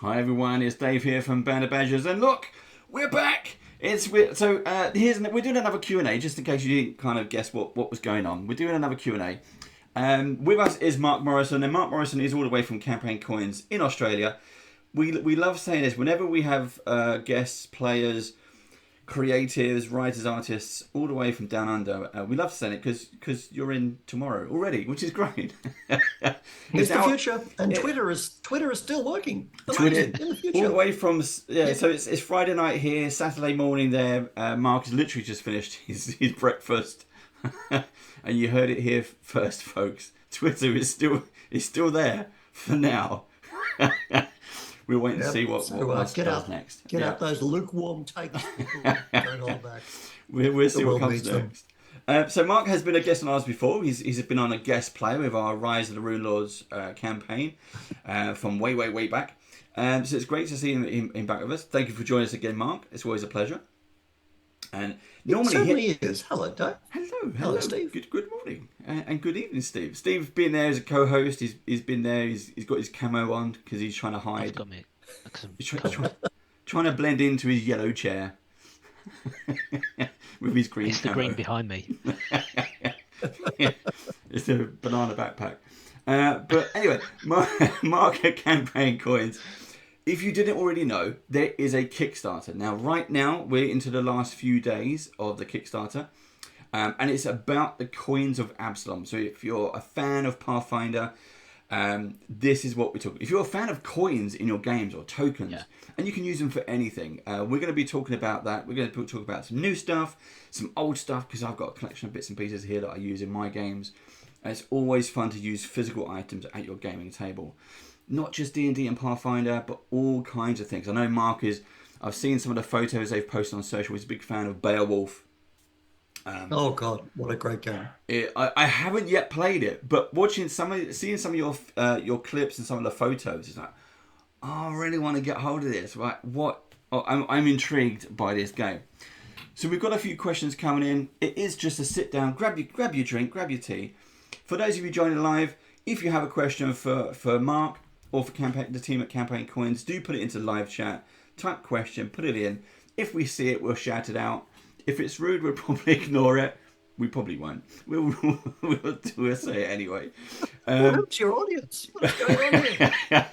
Hi everyone, it's Dave here from Band of Badgers, and look, we're back. We're doing another Q&A just in case you didn't kind of guess what was going on. We're doing another Q&A. With us is Mark Morrison, and Mark Morrison is all the way from Campaign Coins in Australia. We love saying this whenever we have guests, players, creatives, writers, artists, all the way from down under. We love to say it because you're in tomorrow already, which is great. It's the future, and Twitter is still working. Twitter, In the future, all the way from So it's Friday night here, Saturday morning there. Mark has literally just finished his breakfast, and you heard it here first, folks. Twitter is still there for now. We'll wait and see what Musk does next. Get out those lukewarm takes. Don't hold back. We'll see what comes next. So Mark has been a guest on ours before. He's been on a guest play with our Rise of the Rune Lords campaign from way back. So it's great to see him back with us. Thank you for joining us again, Mark. It's always a pleasure. And normally it certainly is. Hello, Dave. Hello, Steve. Good morning and good evening, Steve. Steve's been there as a co-host. He's been there. He's got his camo on because he's trying to hide. I've got me. He's trying to blend into his yellow chair with his green. It's the green behind me. Yeah, it's a banana backpack. But anyway, Mark at Campaign Coins. If you didn't already know, there is a Kickstarter. Now, right now, we're into the last few days of the Kickstarter. And it's about the coins of Absalom. So if you're a fan of Pathfinder, this is what we're talking. If you're a fan of coins in your games or tokens, and you can use them for anything, we're going to be talking about that. We're going to talk about some new stuff, some old stuff, because I've got a collection of bits and pieces here that I use in my games. And it's always fun to use physical items at your gaming table. Not just D&D and Pathfinder, but all kinds of things. I know Mark is... I've seen some of the photos they've posted on social. He's a big fan of Beowulf. Oh God, what a great game! I haven't yet played it, but seeing some of your clips and some of the photos, it's like, oh, I really want to get hold of this. Right? I'm intrigued by this game. So we've got a few questions coming in. It is just a sit down, grab your drink, grab your tea. For those of you joining live, if you have a question for Mark or for the team at Campaign Coins, do put it into live chat. Type question, put it in. If we see it, we'll shout it out. If it's rude, we'll probably ignore it. We probably won't. We'll say it anyway. What's your audience? What's going on here?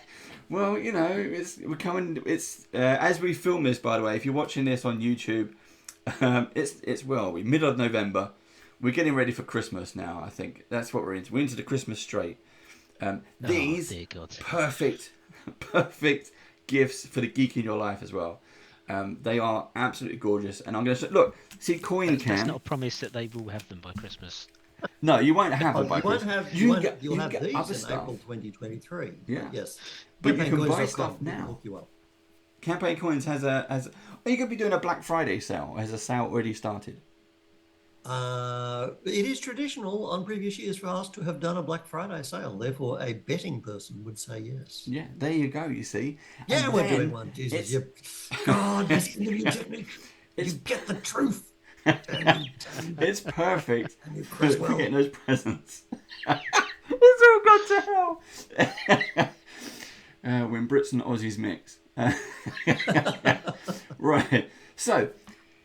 Well, you know, we're coming. It's as we film this, by the way. If you're watching this on YouTube, we're middle of November. We're getting ready for Christmas now. I think that's what we're into. We're into the Christmas straight. These perfect gifts for the geek in your life as well. They are absolutely gorgeous, and I'm going to say, look, see, coin can. That's not a promise that they will have them by Christmas. No, you won't have them by Christmas. You'll have these other in stuff. April 2023. Yeah. Yes. But you can buy stuff now. Campaign Coins has a. Are you going to be doing a Black Friday sale? Has a sale already started? It is traditional on previous years for us to have done a Black Friday sale. Therefore, a betting person would say yes. Yeah, there you go. You see. Yeah, and we're doing one. Jesus, God, this interview technique. You get the truth. It's perfect for getting those presents. It's all gone to hell. When Brits and Aussies mix. Right. So.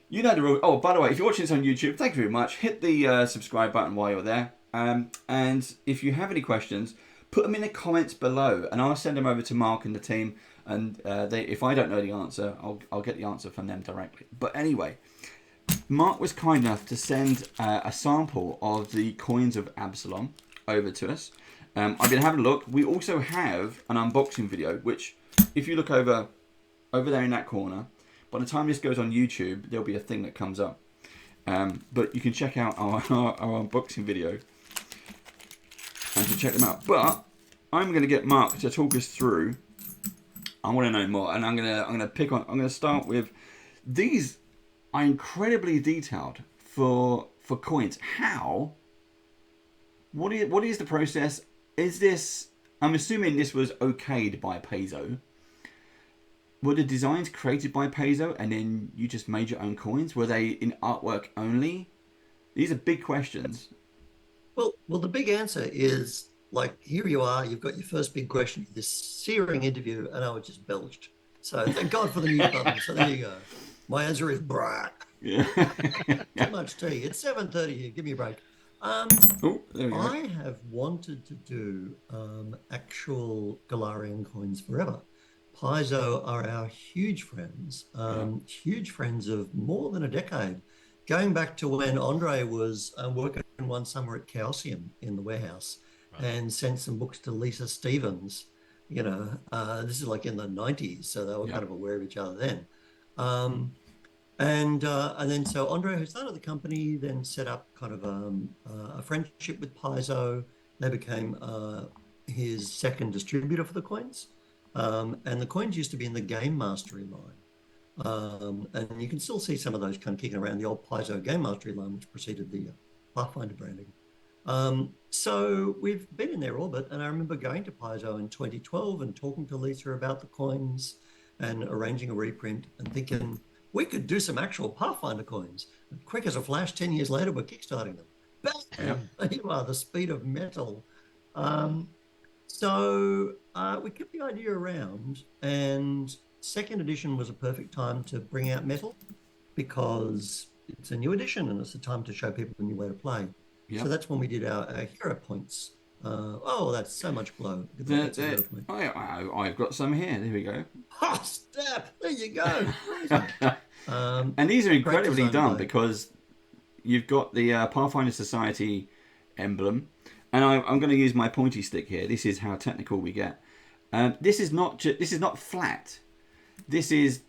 You know the rule. Oh, by the way, if you're watching this on YouTube, thank you very much. Hit the subscribe button while you're there. And if you have any questions, put them in the comments below, and I'll send them over to Mark and the team. And if I don't know the answer, I'll get the answer from them directly. But anyway, Mark was kind enough to send a sample of the coins of Absalom over to us. I've been having a look. We also have an unboxing video, which if you look over there in that corner, by the time this goes on YouTube, there'll be a thing that comes up. But you can check out our unboxing video and to check them out. But I'm going to get Mark to talk us through. I want to know more, and I'm going to start with these are incredibly detailed for coins. How? What is the process? Is this? I'm assuming this was okayed by Paizo. Were the designs created by Paizo and then you just made your own coins? Were they in artwork only? These are big questions. Well, the big answer is like here you are, you've got your first big question, this searing interview, and I was just belched. So thank God for the mute button. So there you go. My answer is brah. Yeah. Too much tea. It's 7:30 here. Give me a break. Um, Oh, there we go. I have wanted to do actual Galarian coins forever. Paizo are our huge friends of more than a decade, going back to when Andre was working one summer at Chaosium in the warehouse and sent some books to Lisa Stevens. This is like in the 90s, so they were kind of aware of each other then. And then so Andre, who started the company, then set up kind of a friendship with Paizo. They became his second distributor for the coins. And the coins used to be in the Game Mastery line. And you can still see some of those kind of kicking around the old Paizo Game Mastery line, which preceded the Pathfinder branding. So we've been in their orbit, and I remember going to Paizo in 2012 and talking to Lisa about the coins and arranging a reprint and thinking, we could do some actual Pathfinder coins. And quick as a flash, 10 years later, we're kickstarting them. Bam! There you are, the speed of metal. So we kept the idea around, and second edition was a perfect time to bring out metal because it's a new edition and it's a time to show people a new way to play. So that's when we did our hero points. That's so much glow. I've got some here. There we go. Oh, step! There you go. And these are incredibly done because you've got the Pathfinder Society emblem, and I'm going to use my pointy stick here. This is how technical we get. This is not flat. This is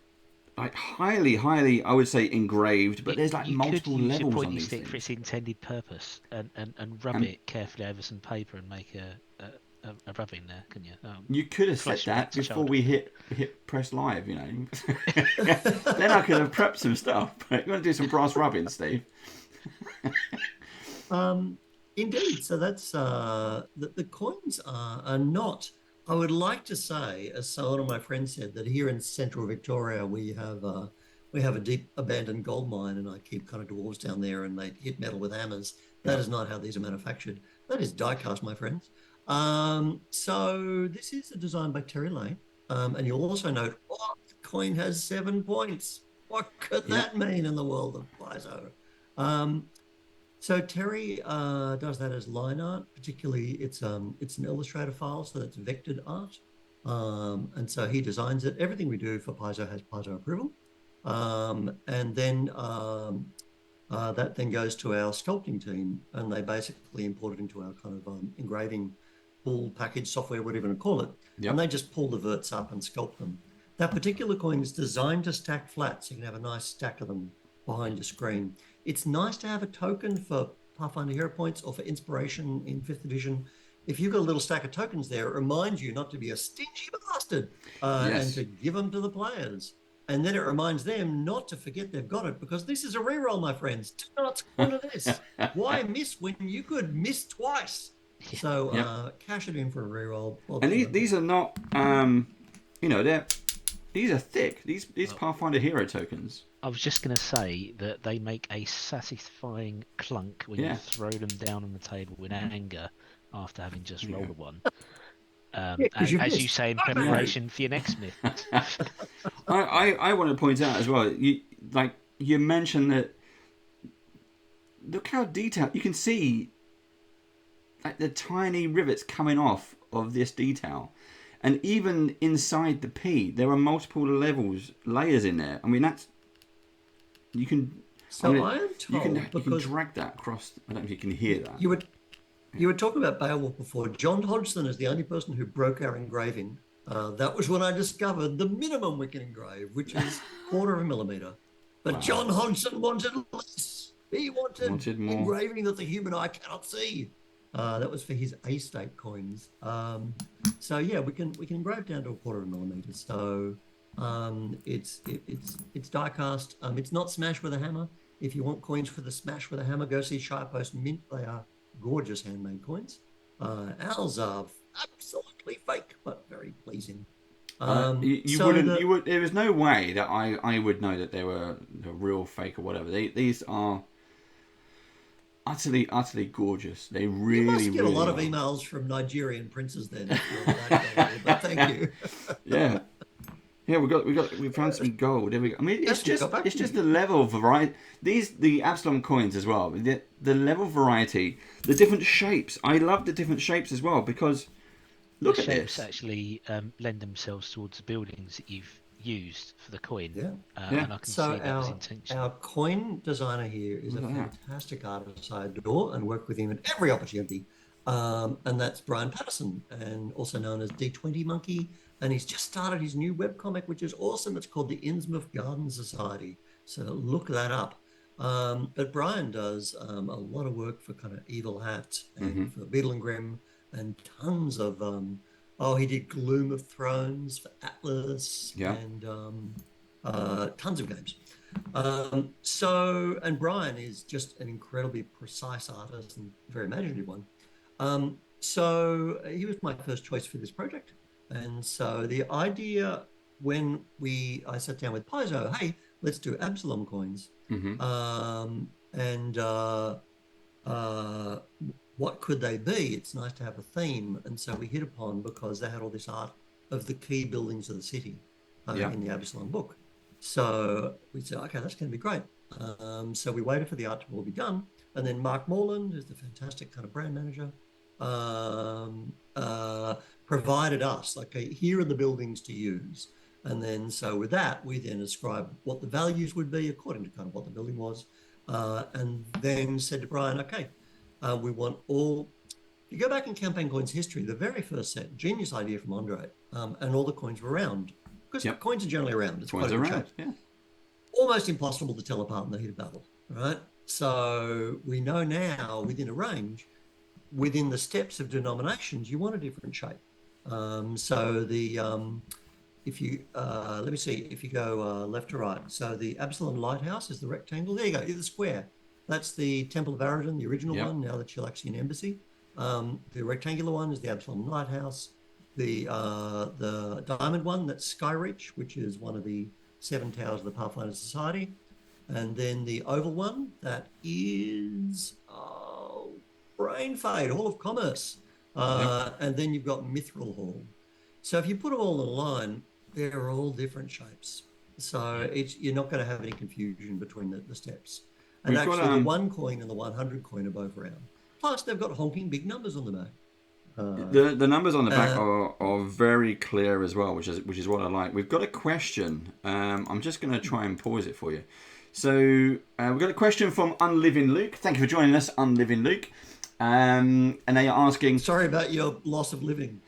like highly, I would say, engraved, but there's like multiple levels on these things. You could use your pointy stick for its intended purpose and rub it carefully over some paper and make a rubbing there, can you? You could have said that before we hit press live, you know. Then I could have prepped some stuff. But you want to do some brass rubbing, Steve? Indeed. So that's the coins are not. I would like to say, as one of my friends said, that here in central Victoria we have a deep abandoned gold mine, and I keep kind of dwarves down there, and they hit metal with hammers. That is not how these are manufactured. That is die cast, my friends. So this is a design by Terry Lane, and you'll also note, the coin has 7 points. What could that mean in the world of Paizo? So Terry does that as line art. Particularly, it's an Illustrator file, so that's vectored art, and so he designs it. Everything we do for Paizo has Paizo approval, and then that then goes to our sculpting team, and they basically import it into our kind of engraving pool package software, whatever you want to call it, and they just pull the verts up and sculpt them. That particular coin is designed to stack flat, so you can have a nice stack of them behind your screen. It's nice to have a token for Pathfinder Hero Points or for inspiration in 5th edition. If you've got a little stack of tokens there, it reminds you not to be a stingy bastard and to give them to the players. And then it reminds them not to forget they've got it, because this is a reroll, my friends. Do not squander this. Why miss when you could miss twice? So cash it in for a reroll. And these are not, these are thick. These Pathfinder Hero tokens. I was just going to say that they make a satisfying clunk when you throw them down on the table in anger after having just rolled a one. As you say, in preparation for your next myth. I want to point out as well, you mentioned that, look how detailed, you can see like the tiny rivets coming off of this detail. And even inside the P, there are multiple layers in there. I mean, you can. So I am told you can drag that across. I don't know if you can hear that. You were talking about Beowulf before. John Hodgson is the only person who broke our engraving. That was when I discovered the minimum we can engrave, which is 1/4 millimeter. But John Hodgson wanted less. He wanted more engraving that the human eye cannot see. That was for his A-state coins. So yeah, we can engrave down to 1/4 millimeter. So it's die cast. It's not smash with a hammer. If you want coins for the smash with a hammer, go see Shirepost Mint. They are gorgeous handmade coins. Ours are absolutely fake, but very pleasing. There is no way that I would know that they were the real fake or whatever. These are utterly gorgeous. They You really, must get a really lot of are. emails from Nigerian princes then, if you're that gullible, but thank you. Yeah. Yeah, we found some gold. There we go. I mean, Yes, you got back it's to just me. the level of variety. The Absalom coins as well. The level of variety, the different shapes. I love the different shapes as well because look The at shapes this. actually lend themselves towards the buildings that you've used for the coin, Yeah. Yeah, and I can So see that was intentional. our coin designer here is a look at that. fantastic artist. I adore and work with him at every opportunity. And that's Brian Patterson, and also known as D20 Monkey. And he's just started his new webcomic, which is awesome. It's called the Innsmouth Garden Society. So look that up. But Brian does a lot of work for kind of Evil Hat Mm-hmm. and for Beetle and Grimm and tons of oh, he did Gloom of Thrones for Atlas Yeah. and tons of games. And Brian is just an incredibly precise artist and very imaginative one. So he was my first choice for this project. And so the idea when I sat down with Paizo, hey, let's do Absalom coins. Mm-hmm. And uh, what could they be? It's nice to have a theme. And so we hit upon, because they had all this art of the key buildings of the city Yeah. in the Absalom book. So we said, okay, that's going to be great. So we waited for the art to all be done. And then Mark Morland, who's the fantastic kind of brand manager, provided us, like, here are the buildings to use. And then, so with that, we then ascribed what the values would be according to kind of what the building was. And then said to Brian, okay, we want all, if you go back in Campaign Coins history, the very first set, genius idea from Andre, and all the coins were round. Because coins are generally round. It's Coins quite a good around. shape. Yeah. Almost impossible to tell apart in the heat of battle, right? So we know now within a range, within the steps of denominations, you want a different shape. If you let me see, if you go left to right, so the Absalom Lighthouse is the rectangle. There you go, the square. That's the Temple of Aridin, the original one. Now the Chilaxian Embassy. The rectangular one is the Absalom Lighthouse. The diamond one, that's Skyreach, which is one of the 7 towers of the Pathfinder Society. And then the oval one, that is Brain Fade, Hall of Commerce. And then you've got Mithril Hall. So if you put them all in a line, they're all different shapes. So you're not going to have any confusion between the steps. And We've actually, got, the 1 coin and the 100 coin are both round. Plus, they've got honking big numbers on the back. The numbers on the back are very clear as well, which is what I like. We've got a question. I'm just going to try and pause it for you. So we've got a question from Unliving Luke. Thank you for joining us, Unliving Luke. And they are asking... Sorry about your loss of living.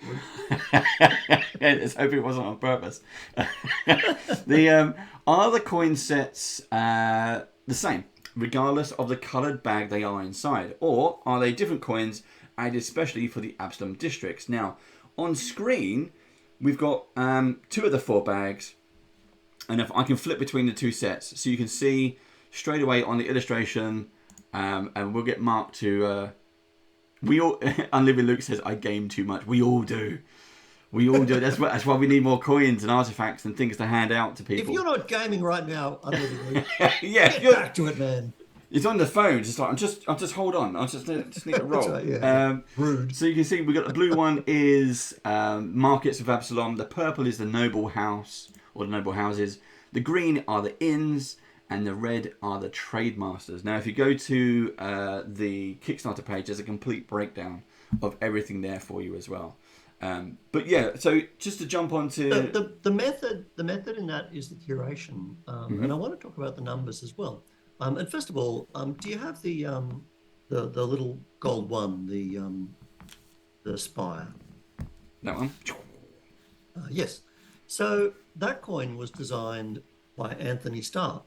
Let's hope it wasn't on purpose. Are the coin sets the same, regardless of the coloured bag they are inside? Or are they different coins added especially for the Absalom districts? Now, on screen, we've got 2 of the 4 bags. And if I can flip between the 2 sets, so you can see straight away on the illustration, and we'll get Mark to... we all... Unliving Luke says, I game too much. We all do. We all do. That's why we need more coins and artifacts and things to hand out to people. If you're not gaming right now, Unliving Luke, get back to it, man. It's on the phone. Just like, I'll just hold on. I'll just need to roll. Right, yeah. Rude. So you can see we've got the blue one is Markets of Absalom. The purple is the noble house or the noble houses. The green are the inns, and the red are the trade masters. Now, if you go to the Kickstarter page, there's a complete breakdown of everything there for you as well. But yeah, so just to jump onto the method in that is the curation, and I want to talk about the numbers as well. And first of all, do you have the little gold one, the spire? that one. Yes. So that coin was designed by Anthony Starr.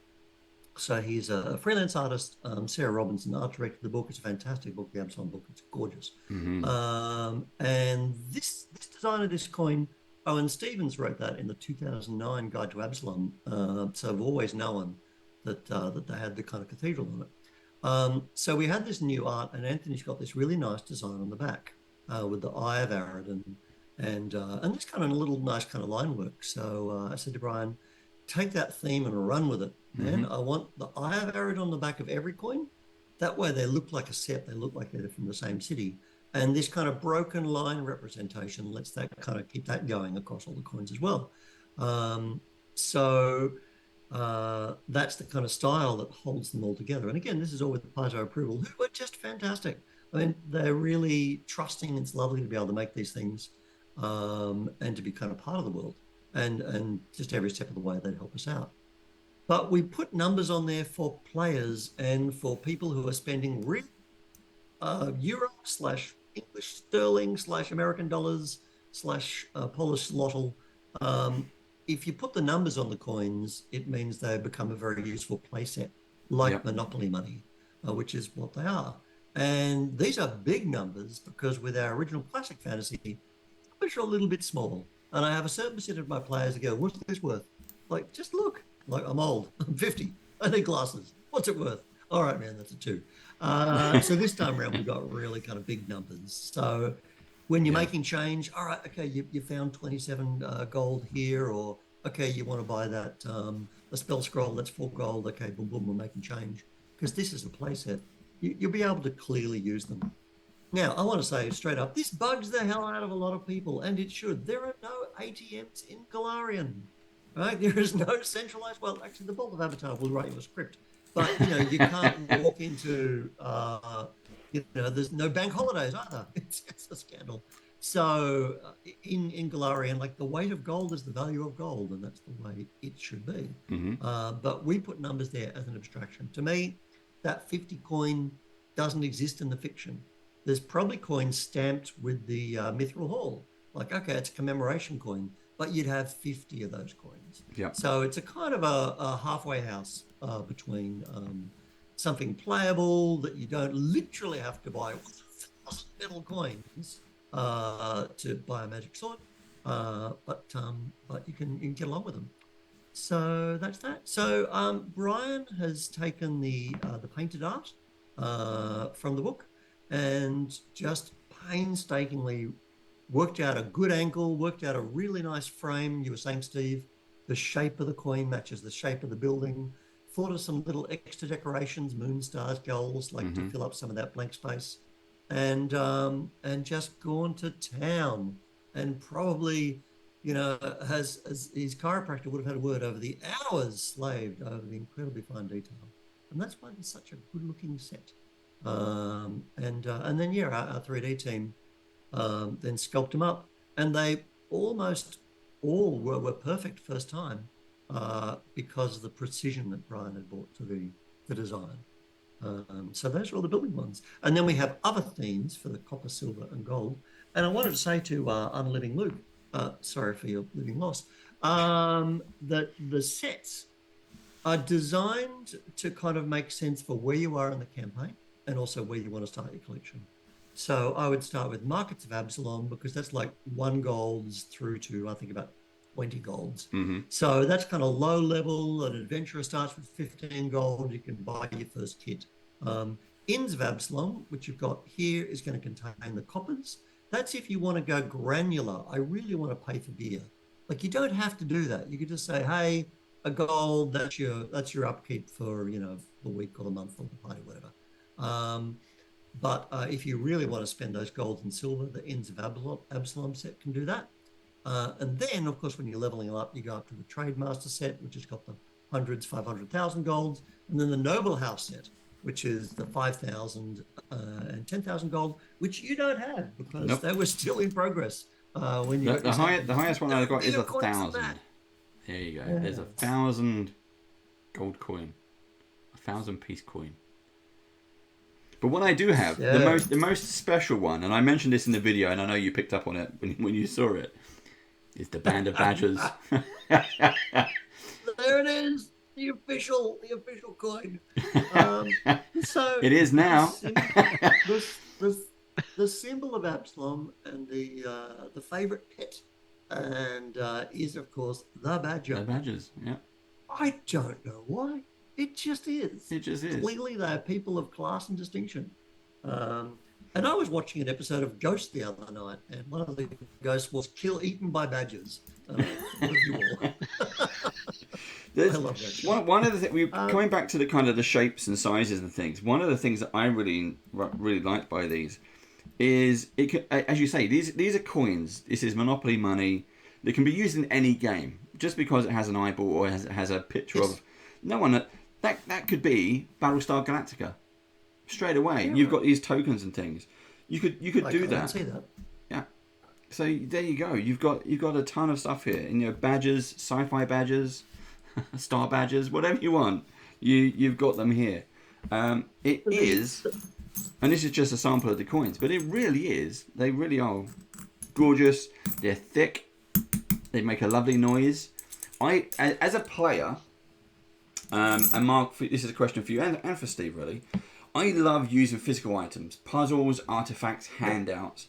So he's a freelance artist. Sarah Robinson art directed the book. It's a fantastic book, the Absalom book. It's gorgeous. And this design of this coin, Owen Stevens wrote that in the 2009 Guide to Absalom. So I've always known that they had the kind of cathedral on it. So we had this new art, and Anthony's got this really nice design on the back with the Eye of Aridin and this kind of little nice kind of line work. So I said to Brian, take that theme and run with it, man. I want the Eye of Arid on the back of every coin, That way they look like a set. They look like they're from the same city. And this kind of broken line representation lets that kind of keep that going across all the coins as well. So that's the kind of style that holds them all together. And again, this is all with Plato approval, who are just fantastic. I mean, they're really trusting. It's lovely to be able to make these things and to be kind of part of the world. And just every step of the way, they'd help us out. But we put numbers on there for players and for people who are spending real euro / English sterling / American dollars / Polish zloty. If you put the numbers on the coins, it means they become a very useful play set, like Monopoly money, which is what they are. And these are big numbers because with our original classic fantasy, numbers are a little bit small. And I have a certain percent of my players that go, what's this worth? Like, just look. Like, I'm old. I'm 50. I need glasses. What's it worth? All right, man, that's a 2. So this time around, we got really kind of big numbers. So when you're making change, all right, okay, you found 27 gold here, or okay, you want to buy that a spell scroll, that's 4 gold. Okay, boom, boom, we're making change. Because this is a play set. You'll be able to clearly use them. Now, I want to say straight up, this bugs the hell out of a lot of people, and it should. There are no ATMs in Galarian, right? There is no centralized, well, actually, the Vault of Avatar will write you a script. But, you can't walk into, there's no bank holidays either. It's a scandal. So in Galarian, like the weight of gold is the value of gold, and that's the way it should be. But we put numbers there as an abstraction. To me, that 50 coin doesn't exist in the fiction. There's probably coins stamped with the Mithril Hall. Like, okay, it's a commemoration coin, but you'd have 50 of those coins. Yep. So it's a kind of a halfway house between something playable that you don't literally have to buy 1,000 metal coins to buy a magic sword, but you can get along with them. So that's that. So Brian has taken the painted art from the book and just painstakingly worked out a good angle, worked out a really nice frame. You were saying, Steve, the shape of the coin matches the shape of the building. Thought of some little extra decorations, moon, stars, gulls, like to fill up some of that blank space, and just gone to town, and probably, as his chiropractor would have had a word over the hours slaved over the incredibly fine detail, and that's why it's such a good-looking set. And then our 3D team then sculpt them up, and they almost all were perfect first time because of the precision that Brian had brought to the design. So those are all the building ones. And then we have other themes for the copper, silver, and gold. And I wanted to say to Unliving Luke, sorry for your living loss, that the sets are designed to kind of make sense for where you are in the campaign and also where you want to start your collection. So I would start with Markets of Absalom, because that's like 1 golds through to, I think, about 20 golds. So that's kind of low level. An adventurer starts with 15 gold. You can buy your first kit. Inns of Absalom, which you've got here, is going to contain the coppers. That's if you want to go granular. I really want to pay for beer. Like, you don't have to do that. You could just say, hey, a gold, that's your upkeep for, the week or the month or the party, whatever. But if you really want to spend those golds and silver, the Inns of Absalom set can do that. And then, of course, when you're leveling up, you go up to the Trade Master set, which has got the hundreds, 500,000 golds, and then the Noble House set, which is the 5,000 and 10,000 gold, which you don't have because they were still in progress when you. The highest one I got is 1,000. There you go. Yeah. There's 1,000 gold coin, 1,000 piece coin. But what I do have, the most special one, and I mentioned this in the video, and I know you picked up on it when you saw it, is the Band of Badgers. There it is, the official coin. So it is now. The symbol of Absalom and the favorite pet, and is of course the badger. The badgers, yeah. I don't know why. It just is. It just is. Clearly, they are people of class and distinction. And I was watching an episode of Ghost the other night, and one of the ghosts was eaten by badgers. I love that show. One of the things, coming back to the kind of the shapes and sizes and things, one of the things that I really like by these is, as you say, these are coins. This is Monopoly money. They can be used in any game. Just because it has an eyeball or has a picture of no one, that could be Battlestar Galactica. Straight away, you've got these tokens and things. You could do that. I can see that. Yeah. So there you go. You've got a ton of stuff here. And badges, sci-fi badges, star badges, whatever you want. You've got them here. It is, and this is just a sample of the coins, but it really is. They really are gorgeous. They're thick. They make a lovely noise. As a player, and Mark, this is a question for you and for Steve, really. I love using physical items, puzzles, artifacts, handouts.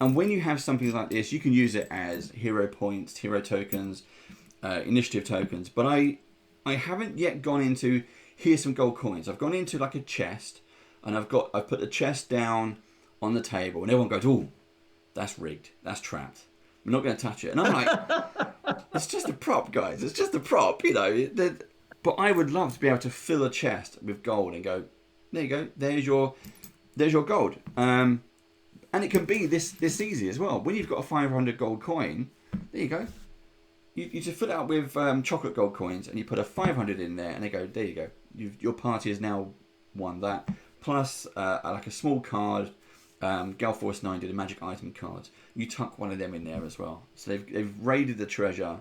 And when you have something like this, you can use it as hero points, hero tokens, initiative tokens. But I haven't yet gone into, here's some gold coins. I've gone into like a chest, and I've put the chest down on the table, and everyone goes, oh, that's rigged, that's trapped. We're not going to touch it. And I'm like, it's just a prop, guys. It's just a prop, But I would love to be able to fill a chest with gold and go, there you go, there's your gold. And it can be this easy as well. When you've got a 500 gold coin, there you go. You just fill it out with chocolate gold coins, and you put a 500 in there, and they go, there you go. Your party has now won that. Plus, like a small card, Gale Force 9 did a magic item cards. You tuck one of them in there as well. So they've raided the treasure.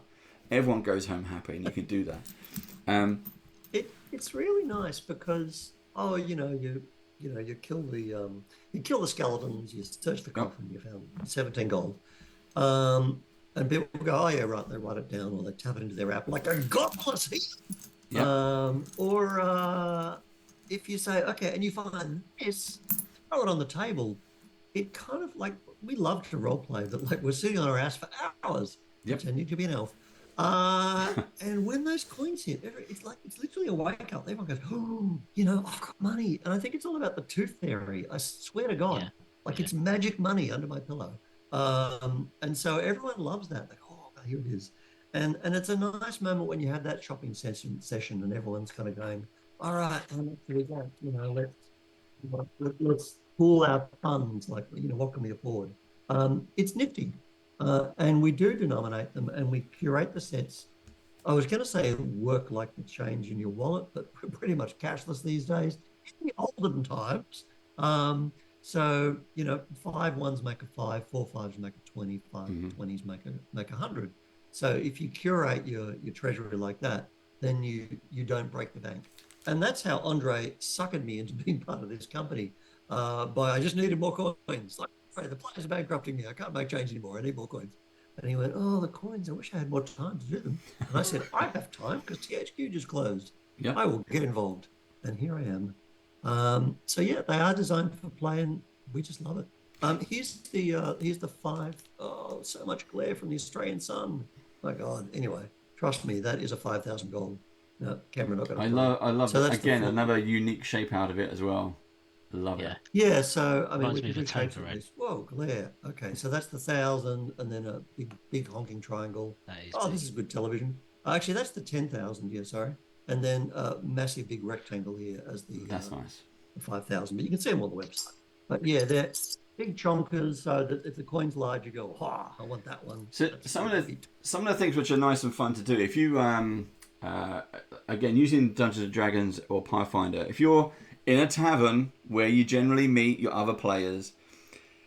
Everyone goes home happy, and you can do that. It's really nice because you kill the skeletons, you search the coffin, you found 17 gold, and people go, oh yeah, right, they write it down or they tap it into their app like a godless heath. Or if you say, okay, and you find this, throw it on the table. It kind of like, we love to role play, but like we're sitting on our ass for hours pretending to be an elf. And when those coins hit, it's literally a wake up. Everyone goes, oh, I've got money. And I think it's all about the tooth fairy. I swear to God, it's magic money under my pillow. And so everyone loves that. Like, oh, here it is. And it's a nice moment when you have that shopping session and everyone's kind of going, all right, how much do we got? Let's pool our funds. Like, what can we afford? It's nifty. And we do denominate them and we curate the sets. I was going to say work like the change in your wallet, but we're pretty much cashless these days. In the olden times, so 5 ones make a 5, 4 5s make a 20, 5 20s make a 100. So if you curate your treasury like that, then you don't break the bank. And that's how Andre suckered me into being part of this company. I just needed more coins. Like, the players are bankrupting me. I can't make change anymore. I need more coins. And he went, oh, the coins. I wish I had more time to do them. And I said, I have time because THQ just closed. Yep. I will get involved. And here I am. So yeah, they are designed for play, and we just love it. Here's the 5. Oh, so much glare from the Australian sun. My God. Anyway, trust me, that is a 5,000 gold. No, camera not going to. I love it. Again, another unique shape out of it as well. Love it. Yeah, so I mean, we can do shapes of this. Whoa, glare. Okay, so that's the 1,000, and then a big honking triangle. This is good television. Actually, that's the 10,000. Yeah, sorry. And then a massive big rectangle here as the. That's nice. The 5,000, but you can see them on the website. But yeah, they're big chonkers. So that if the coin's large, you go, I want that one. So some of the things which are nice and fun to do. If you again using Dungeons and Dragons or Pathfinder, if you're in a tavern where you generally meet your other players,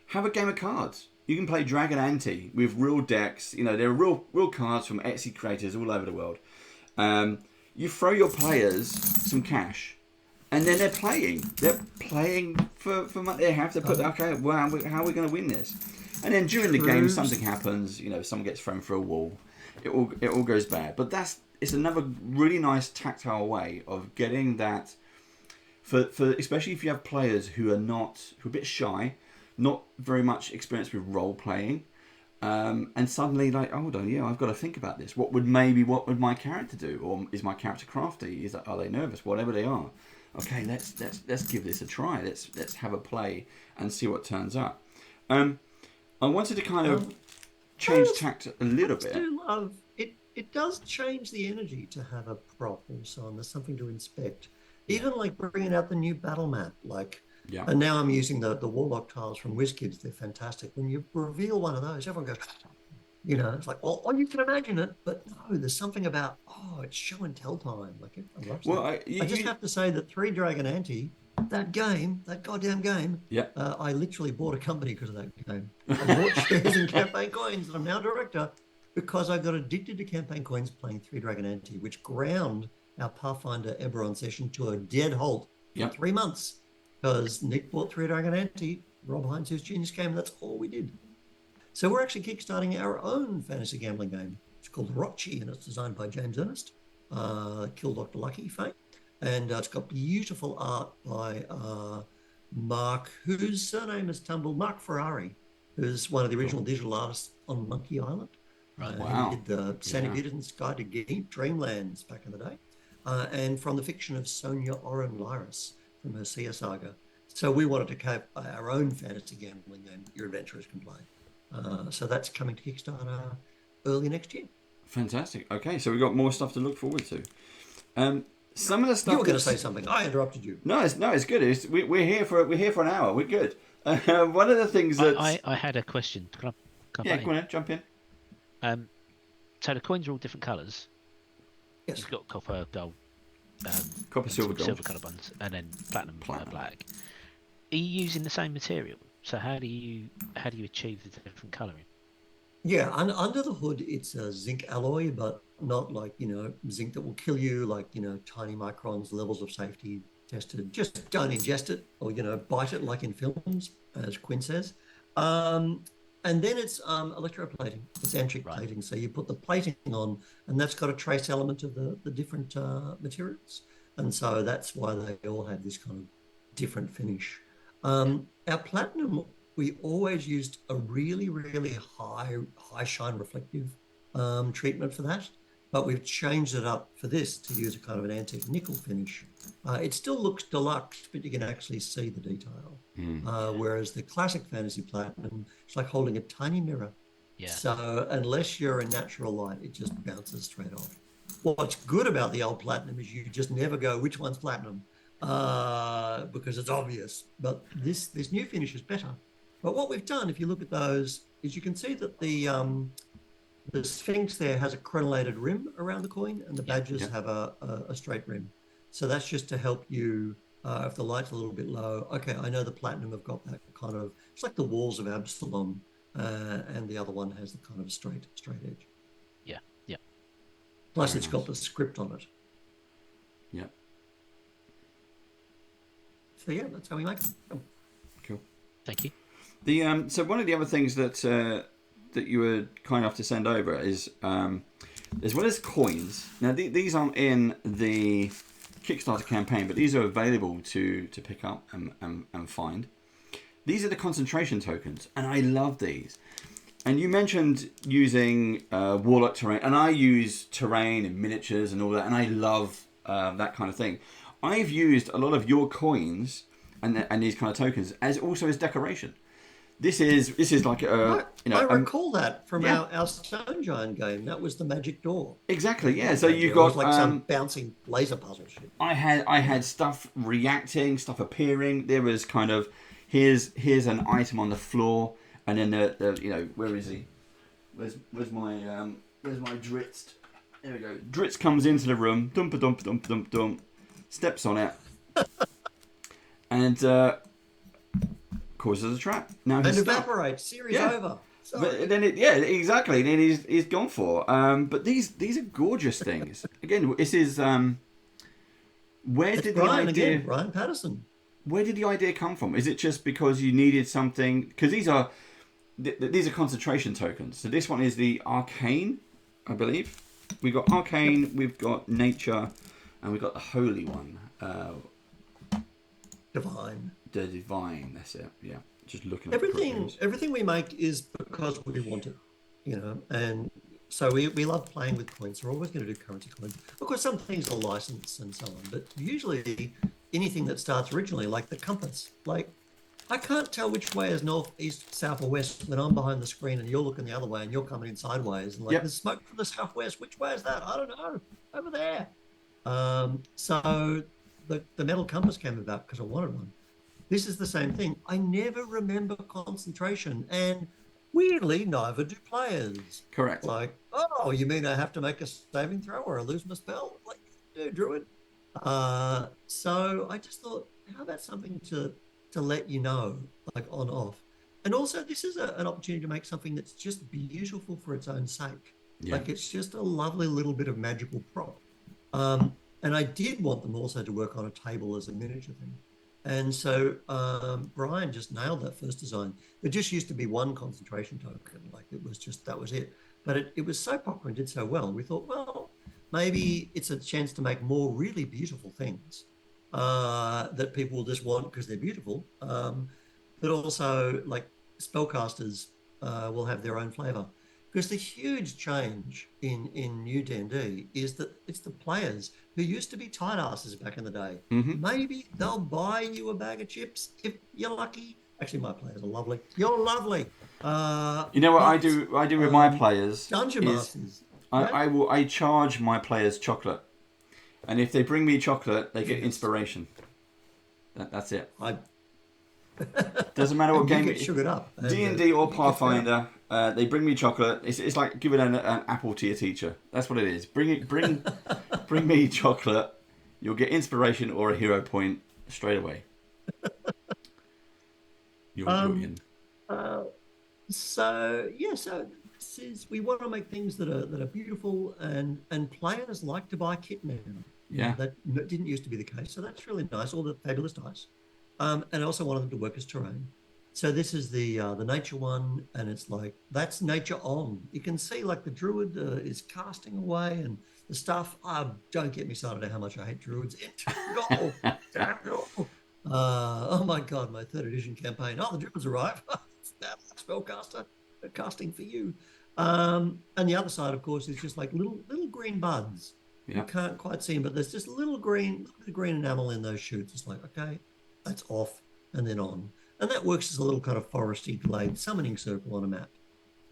have a game of cards. You can play Dragon Ante with real decks. There are real cards from Etsy creators all over the world. You throw your players some cash, and then they're playing. They're playing for money. They have to put, okay, well, how are we going to win this? And then during the game, something happens. Someone gets thrown through a wall. It all goes bad. But it's another really nice tactile way of getting that. For especially if you have players who are a bit shy, not very much experienced with role playing, and suddenly like, hold on, I've got to think about this. What would my character do, or is my character crafty? Are they nervous? Whatever they are, okay, let's give this a try. Let's have a play and see what turns up. I wanted to kind of change tact a little bit. I do love it. it does change the energy to have a prop also, and there's something to inspect. Even like bringing out the new battle map, like, and now I'm using the Warlock tiles from WizKids. They're fantastic. When you reveal one of those, everyone goes, it's like, well, you can imagine it, but no, there's something about, it's show and tell time. Like, everyone loves that. I just have to say that 3 Dragon Ante, that goddamn game, I literally bought a company because of that game. I bought shares in Campaign Coins, and I'm now director because I got addicted to Campaign Coins playing 3 Dragon Ante, which ground our Pathfinder Eberron session to a dead halt for 3 months because Nick bought 3 Dragon Ante, Rob Hines, whose genius came, and that's all we did. So we're actually kickstarting our own fantasy gambling game. It's called Rochi, and it's designed by James Ernest, Kill Dr. Lucky fame. And it's got beautiful art by Mark, whose surname has tumbled, Mark Ferrari, who's one of the original digital artists on Monkey Island. Wow. He did the Sandy Peterson's Guide to Dreamlands back in the day. And from the fiction of Sonia Oren Lyris from her Sia saga. So we wanted to have our own fantasy gambling game that your adventurers can play. So that's coming to Kickstarter early next year. Fantastic. Okay, so we've got more stuff to look forward to. Some of the stuff you were going to say something. I interrupted you. No, it's good. We're here for an hour. We're good. One of the things that I had a question. Can I go on, jump in. So the coins are all different colours. Yes. You've got copper, gold, copper, silver, gold, silver colour ones, and then platinum. Black. Are you using the same material? So how do you achieve the different colouring? Yeah, under the hood, it's a zinc alloy, but not like, zinc that will kill you, like, tiny microns, levels of safety tested. Just don't ingest it or, bite it like in films, as Quinn says. And then it's electroplating. It's antric plating. So you put the plating on, and that's got a trace element of the different materials. And so that's why they all have this kind of different finish. Our platinum, we always used a really, really high shine reflective treatment for that, but we've changed it up for this to use a kind of an antique nickel finish. It still looks deluxe, but you can actually see the detail. Whereas the classic fantasy platinum, it's like holding a tiny mirror. Yeah. So unless you're in natural light, it just bounces straight off. What's good about the old platinum is you just never go, which one's platinum? Because it's obvious. But this new finish is better. But what we've done, if you look at those, is you can see that the Sphinx there has a crenellated rim around the coin, and the badges have a straight rim. So that's just to help you, if the light's a little bit low, okay, I know the platinum have got that kind of, it's like the walls of Absalom, and the other one has the kind of straight edge. Yeah. Plus it's got the script on it. Yeah. So yeah, that's how we make them. Cool. Thank you. The so one of the other things that you were kind enough to send over is as well as coins. Now these aren't in the Kickstarter campaign, but these are available to pick up and find. These are the concentration tokens, and I love these. And you mentioned using Warlock terrain, and I use terrain and miniatures and all that, and I love that kind of thing. I've used a lot of your coins and these kind of tokens as decoration. This is like a I recall that from our Stone Giant game. That was the magic door. Exactly, yeah. So you've got like some bouncing laser puzzle shit. I had stuff reacting, stuff appearing. There was kind of here's an item on the floor, and then the where is he? Where's my Dritz? There we go. Dritz comes into the room, dump, steps on it, and causes a trap. Now and evaporates. Series over. Sorry. But then exactly. Then he's gone for. But these are gorgeous things. Again, this is where it's did Brian the idea? Again, Brian Patterson. Where did the idea come from? Is it just because you needed something? Because these are concentration tokens. So this one is the Arcane, I believe. We've got Arcane, we've got Nature, and we've got the Holy one. Divine. The Divine, that's it. Yeah, just looking at everything we make is because we want it, and so we love playing with coins. We're always going to do currency coins. Of course, some things are licensed and so on, but usually anything that starts originally, like the compass, like I can't tell which way is north, east, south, or west when I'm behind the screen and you're looking the other way and you're coming in sideways. And like, Yep. there's smoke from the southwest. Which way is that? I don't know. Over there. So the metal compass came about because I wanted one. This is the same thing. I never remember concentration. And weirdly, neither do players. Correct. Like, oh, you mean I have to make a saving throw or I lose my spell? Like, do Druid. So I just thought, how about something to let you know, like on off. And also, this is an opportunity to make something that's just beautiful for its own sake. Yeah. Like it's just a lovely little bit of magical prop. And I did want them also to work on a table as a miniature thing. And so Brian just nailed that first design. There just used to be one concentration token. Like it was just, that was it. But it was so popular and did so well. We thought, well, maybe it's a chance to make more really beautiful things. That people will just want because they're beautiful, but also like spellcasters will have their own flavor. Because the huge change in new D&D is that it's the players who used to be tight asses back in the day. Mm-hmm. Maybe they'll buy you a bag of chips if you're lucky. Actually, my players are lovely. You're lovely. You know what I do with my players? Dungeon Masters. I charge my players chocolate. And if they bring me chocolate, they get inspiration. That's it. Doesn't matter what game. Get sugared up. D&D or Pathfinder, they bring me chocolate. It's like giving an apple to your teacher. That's what it is. Bring me chocolate. You'll get inspiration or a hero point straight away. You're in. So this is, we want to make things that are beautiful and players like to buy kit now. Yeah. That didn't used to be the case. So that's really nice. All the fabulous dice. And I also wanted them to work as terrain. So this is the nature one, and it's like, that's nature on. You can see like the druid is casting away and the stuff. Don't get me started on how much I hate druids. Oh my God, my 3rd edition campaign. Oh, the druids arrive. Spellcaster casting for you. And the other side, of course, is just like little green buds. Yeah. You can't quite see them, but there's just a little green enamel in those shoots. It's like, okay, that's off and then on. And that works as a little kind of foresty glade summoning circle on a map.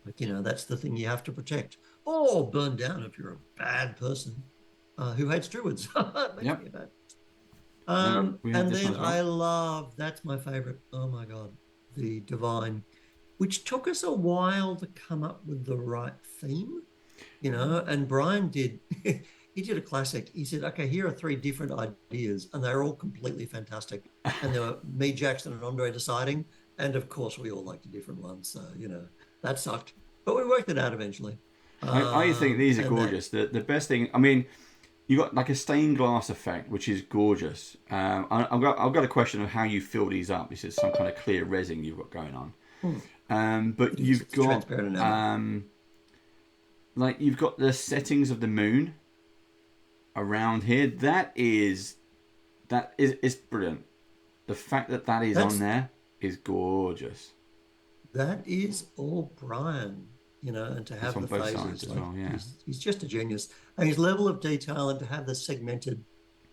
Like, that's the thing you have to protect or burn down if you're a bad person who hates druids. Yep. And then I love, that's my favorite. Oh my God, the divine, which took us a while to come up with the right theme, and Brian did, he did a classic. He said, okay, here are 3 different ideas and they're all completely fantastic. And there were me, Jackson and Andre deciding. And of course we all liked a different one. So, that sucked, but we worked it out eventually. I think these are gorgeous. The best thing, I mean, you got like a stained glass effect, which is gorgeous. I've got a question of how you fill these up. This is some kind of clear resin you've got going on. But you've got like you've got the settings of the moon around here. That is brilliant. The fact that is on there is gorgeous. That is all Brian. And to have the phases, like, well, yeah. he's just a genius. And his level of detail, and to have the segmented,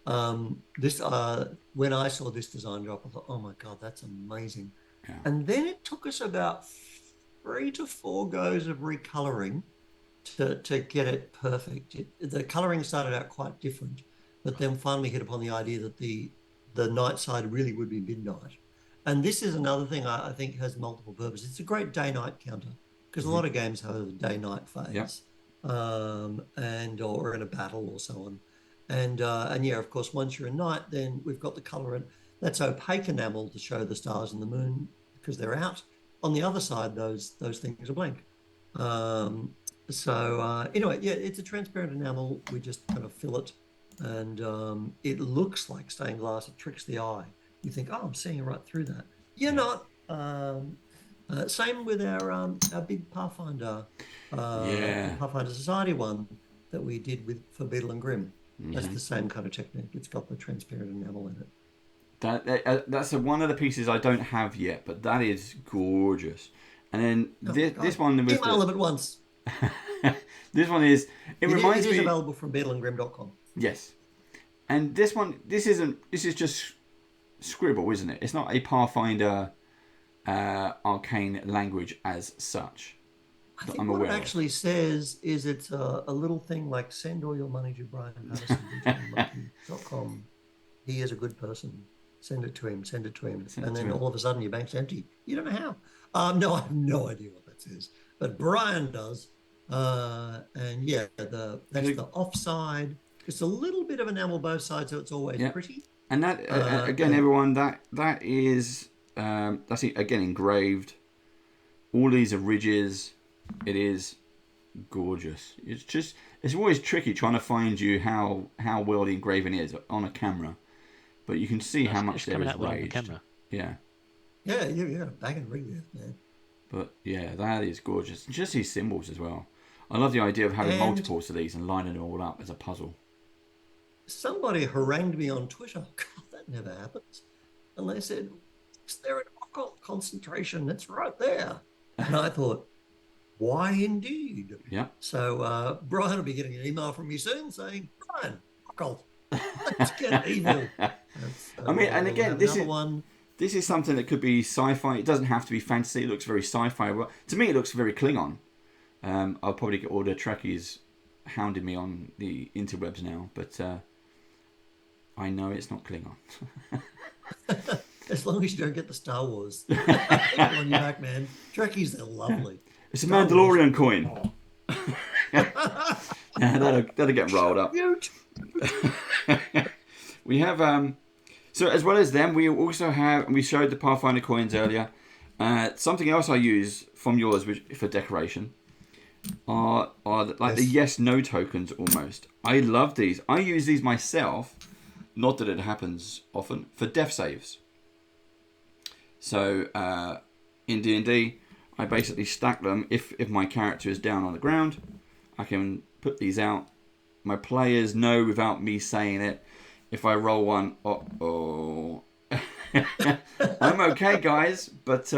when I saw this design drop, I thought, oh my God, that's amazing. Yeah. And then it took us about 3 to 4 goes of recoloring to get it perfect. The coloring started out quite different, but then finally hit upon the idea that the night side really would be midnight. And this is another thing I think has multiple purposes. It's a great day-night counter. Because a lot of games have a day-night phase, yep. Or in a battle or so on, and yeah, of course, once you're in night, then we've got the color, and that's opaque enamel to show the stars and the moon because they're out. On the other side, those things are blank. Anyway, yeah, it's a transparent enamel. We just kind of fill it, and it looks like stained glass. It tricks the eye. You think, oh, I'm seeing right through that. You're not. Same with our big Pathfinder, Pathfinder Society one that we did for Beetle and Grimm. Mm-hmm. That's the same kind of technique. It's got the transparent enamel in it. That's one of the pieces I don't have yet, but that is gorgeous. And then this one was email them at once. This one is. It reminds me. It is available from beetleandgrim.com. Yes, and this one, this is just scribble, isn't it? It's not a Pathfinder arcane language as such. I think what it actually says is it's a little thing like send all your money to Brian Patterson.com. He is a good person. Send it to him. Send it to him. And then all of a sudden your bank's empty. You don't know how. No, I have no idea what that says. But Brian does. And yeah, that's the offside. It's a little bit of enamel both sides, so it's always pretty. And that again, everyone, that is that's again engraved. All these are ridges. It is gorgeous. It's always tricky trying to find you how well the engraving is on a camera, but you can see how much there is raged. Camera. Yeah, back and relief, man. But yeah, that is gorgeous. Just these symbols as well. I love the idea of having multiples of these and lining them all up as a puzzle. Somebody harangued me on Twitter. God, that never happens. And they said, is there an occult concentration? It's right there. And I thought, why indeed? Yeah. So Brian will be getting an email from me soon saying, Brian, occult. Let's get evil. I mean, and again, this is something that could be sci-fi. It doesn't have to be fantasy. It looks very sci-fi. Well, to me, it looks very Klingon. I'll probably get all the Trekkies hounding me on the interwebs now, but I know it's not Klingon. As long as you don't get the Star Wars on your back, man. Trekkies, they're lovely. It's a Mandalorian coin. That'll get rolled up. We have so as well as them, we also have, we showed the Pathfinder coins earlier. Something else I use from yours for decoration are like the yes/no tokens almost. I love these. I use these myself, not that it happens often, for death saves. So in D&D, I basically stack them. If my character is down on the ground, I can put these out. My players know without me saying it. If I roll one, I'm okay, guys, but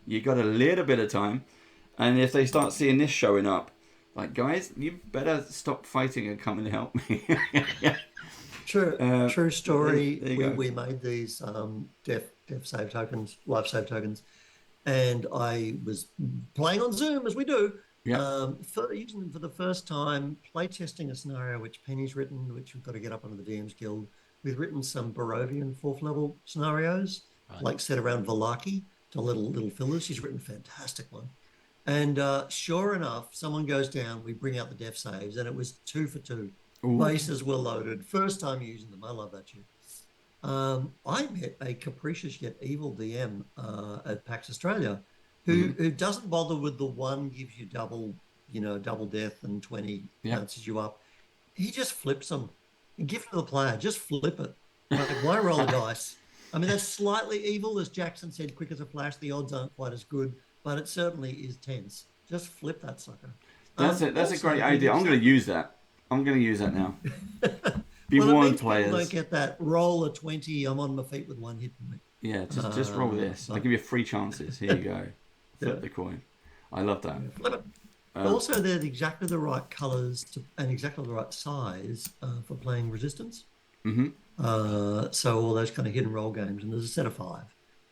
you got a little bit of time. And if they start seeing this showing up, like, guys, you better stop fighting and come and help me. True story. We made these death save tokens, life save tokens, and I was playing on Zoom as we do. Yeah. Using them for the first time, play testing a scenario which Penny's written, which we've got to get up under the DM's Guild. We've written some Barovian 4th level scenarios, like set around Valaki, to little fillers. She's written a fantastic one. And sure enough, someone goes down, we bring out the death saves, and it was 2 for 2. Ooh. Bases were loaded. First time using them. I love that shit. I met a capricious yet evil DM at PAX Australia who doesn't bother with the one gives you double death and 20 bounces you up. He just flips them. And give it to the player. Just flip it. Like, why roll a dice? I mean, that's slightly evil. As Jackson said, quick as a flash, the odds aren't quite as good, but it certainly is tense. Just flip that sucker. That's a great idea. I'm going to use that. I'm going to use that now. Be warned, players. Don't get that. Roll a 20. I'm on my feet with one hit point. Yeah, just roll this. I'll give you 3 chances. Here you go. Flip the coin. I love that. Flip it. Also, they're exactly the right colours and exactly the right size for playing Resistance. Mm-hmm. So all those kind of hidden roll games, and there's a set of 5.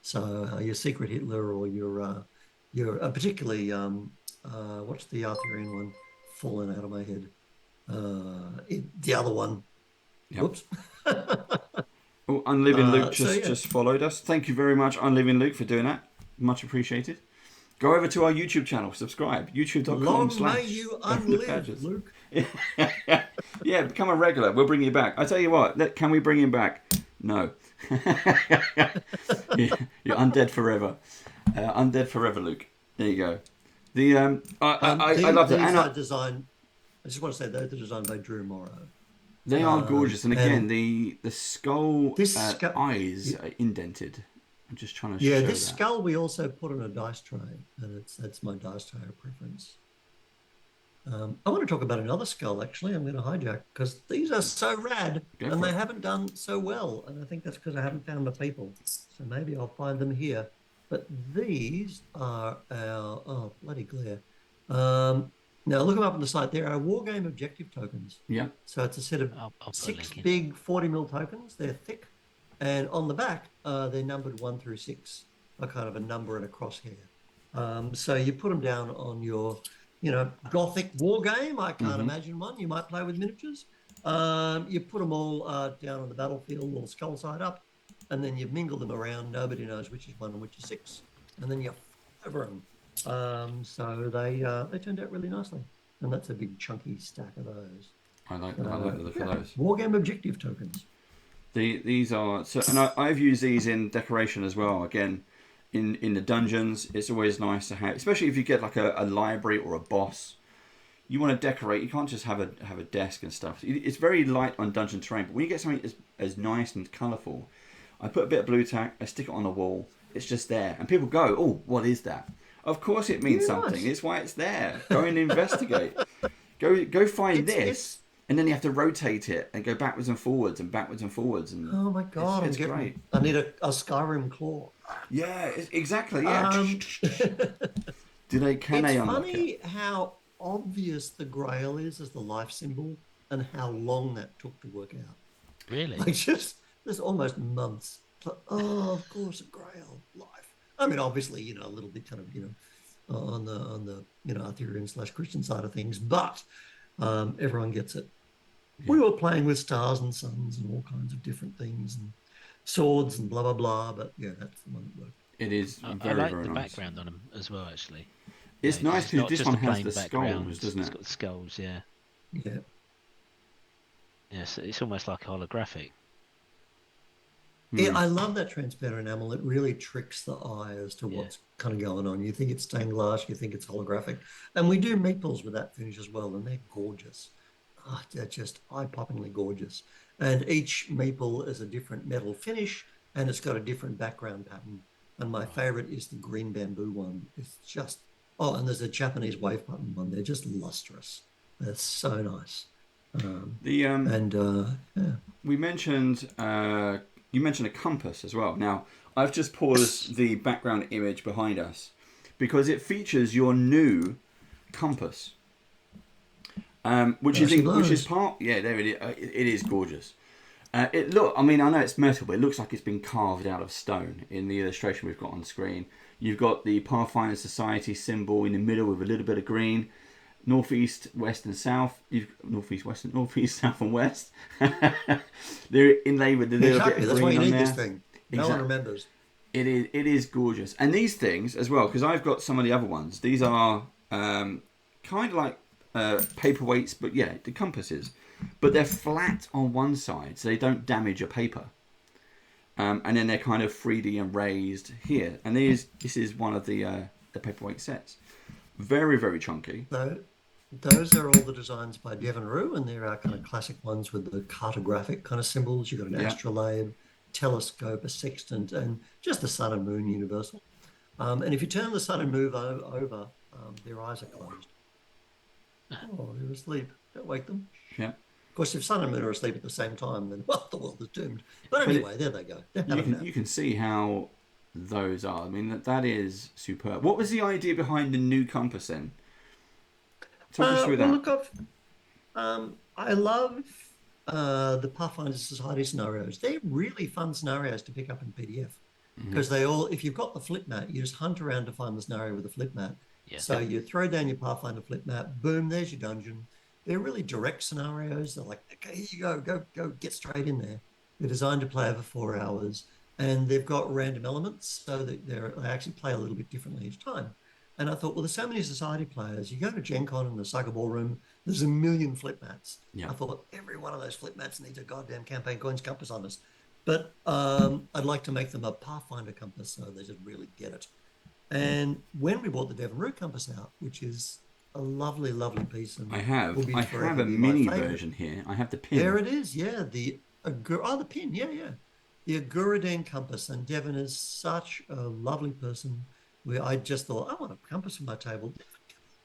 So your Secret Hitler or your particularly what's the Arthurian one? Fallen out of my head. The other one. Yep. Whoops. Oh, Unliving Luke just followed us. Thank you very much, Unliving Luke, for doing that. Much appreciated. Go over to our YouTube channel, subscribe. YouTube.com/. Long may you unlive, Luke. Yeah, become a regular. We'll bring you back. I tell you what, can we bring him back? No. You're undead forever. Undead forever, Luke. There you go. I love that. And design. I just want to say they're designed by Drew Morrow. They are gorgeous, and again, the skull eyes are indented. I'm just trying to show this skull we also put on a dice tray, and that's my dice tray of preference. I want to talk about another skull, actually. I'm going to hijack, because these are so rad, and they haven't done so well, and I think that's because I haven't found the people. So maybe I'll find them here. But these are our... Oh, bloody glare. Now, look them up on the site. There are Wargame objective tokens. Yeah. So it's a set of 6 big 40 mil tokens. They're thick. And on the back, they're numbered 1 through 6. a kind of a number and a crosshair. So you put them down on your, Gothic war game. I can't imagine one you might play with miniatures. You put them all down on the battlefield, all skull side up, and then you mingle them around. Nobody knows which is one and which is six, and then you over them. So they turned out really nicely, and that's a big chunky stack of those. I like the look of those. Wargame objective tokens. These are so, and I've used these in decoration as well. Again, in the dungeons, it's always nice to have, especially if you get like a library or a boss. You want to decorate. You can't just have a desk and stuff. It's very light on dungeon terrain, but when you get something as nice and colourful, I put a bit of blue tack. I stick it on the wall. It's just there, and people go, "Oh, what is that?" Of course, it means something. Nice. It's why it's there. Go and investigate. Go find this. And then you have to rotate it and go backwards and forwards and backwards and forwards. And oh my god, it's great. I need a Skyrim claw. Yeah, exactly. Yeah. Can they it's unlock funny it? How obvious the Grail is as the life symbol, and how long that took to work out. Really? Like there's almost months. Like, oh, of course, a Grail life. I mean, obviously, a little bit kind of, on the Arthurian/Christian side of things, but everyone gets it. We were playing with stars and suns and all kinds of different things and swords and blah, blah, blah. But yeah, that's the one that worked. It is I very, like very the nice. background on them as well, actually. It's nice because this one has the background. skulls, doesn't it? It's got the skulls, yeah. Yeah. Yes, it's almost like holographic. Yeah, I love that transparent enamel. It really tricks the eye as to what's kind of going on. You think it's stained glass, you think it's holographic. And we do meeples with that finish as well, and they're gorgeous. Oh, they're just eye-poppingly gorgeous. And each meeple is a different metal finish, and it's got a different background pattern. And my favorite is the green bamboo one. It's just, and there's a Japanese wave button one. They're just lustrous. They're so nice. We mentioned you mentioned a compass as well. Now I've just paused the background image behind us because it features your new compass, which is part. Yeah, there it is. It is gorgeous. I know it's metal, but it looks like it's been carved out of stone in the illustration we've got on screen. You've got the Pathfinder Society symbol in the middle with a little bit of green. Northeast, west, and south. Northeast, south, and west. They're inlaid with a little bit of green. That's why you need there. This thing. No one remembers. It is gorgeous, and these things as well, because I've got some of the other ones. These are kind of like paperweights, but yeah, the compasses, but they're flat on one side, so they don't damage your paper. And then they're kind of 3D and raised here, and this is one of the paperweight sets. Very, very chunky. Those are all the designs by Devon Rue, and there are kind of classic ones with the cartographic kind of symbols. You've got an astrolabe, telescope, a sextant, and just the sun and moon universal. And if you turn the sun and moon over, their eyes are closed. Oh, they're asleep. Don't wake them. Yeah. Of course, if sun and moon are asleep at the same time, then the world is doomed. But anyway, there they go. You can see how those are. I mean, that is superb. What was the idea behind the new compass then? Talk us through that. Look, I love the Pathfinder Society scenarios. They're really fun scenarios to pick up in PDF because if you've got the flip mat, you just hunt around to find the scenario with the flip mat. Yeah. So you throw down your Pathfinder flip mat, boom, there's your dungeon. They're really direct scenarios. They're like, okay, here you go, get straight in there. They're designed to play over 4 hours, and they've got random elements so that they actually play a little bit differently each time. And I thought, well, there's so many society players. You go to Gen Con in the Sucker Ballroom, there's a million flip mats. Yeah. I thought every one of those flip mats needs a goddamn Campaign Coins compass on us. But I'd like to make them a Pathfinder compass so they just really get it. And when we brought the Devon Rue compass out, which is a lovely, lovely piece. And I have a mini version here. I have the pin. There it is, yeah. The pin, yeah. The Aguradan compass. And Devon is such a lovely person. I just thought, I want a compass for my table.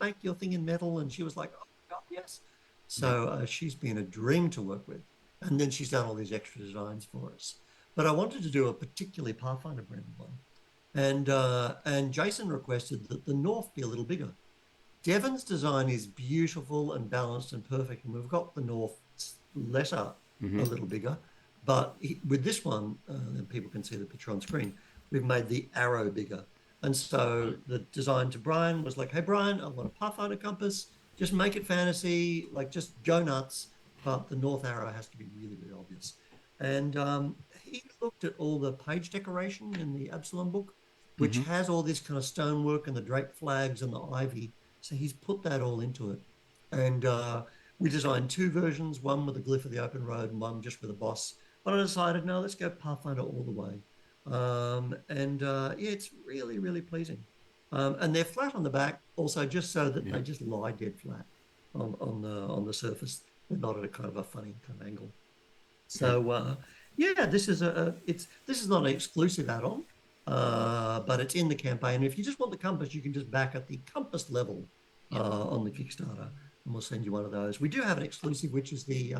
Make your thing in metal. And she was like, oh, God, yes. So she's been a dream to work with. And then she's done all these extra designs for us. But I wanted to do a particularly Pathfinder branded one. And Jason requested that the North be a little bigger. Devon's design is beautiful and balanced and perfect. And we've got the North letter a little bigger. But with this one, and people can see the picture on screen, we've made the arrow bigger. And so the design to Brian was like, hey, Brian, I want a Pathfinder compass. Just make it fantasy, like just go nuts. But the north arrow has to be really, really obvious. And he looked at all the page decoration in the Absalom book, which has all this kind of stonework and the drake flags and the ivy. So he's put that all into it. And we designed 2 versions, one with the glyph of the open road and one just with a boss. But I decided, no, let's go Pathfinder all the way. Yeah, it's really, really pleasing. And they're flat on the back, also just so that they just lie dead flat on the surface. They're not at a kind of a funny kind of angle. So yeah, this is not an exclusive add-on, but it's in the campaign. If you just want the compass, you can just back at the compass level on the Kickstarter, and we'll send you one of those. We do have an exclusive, which is the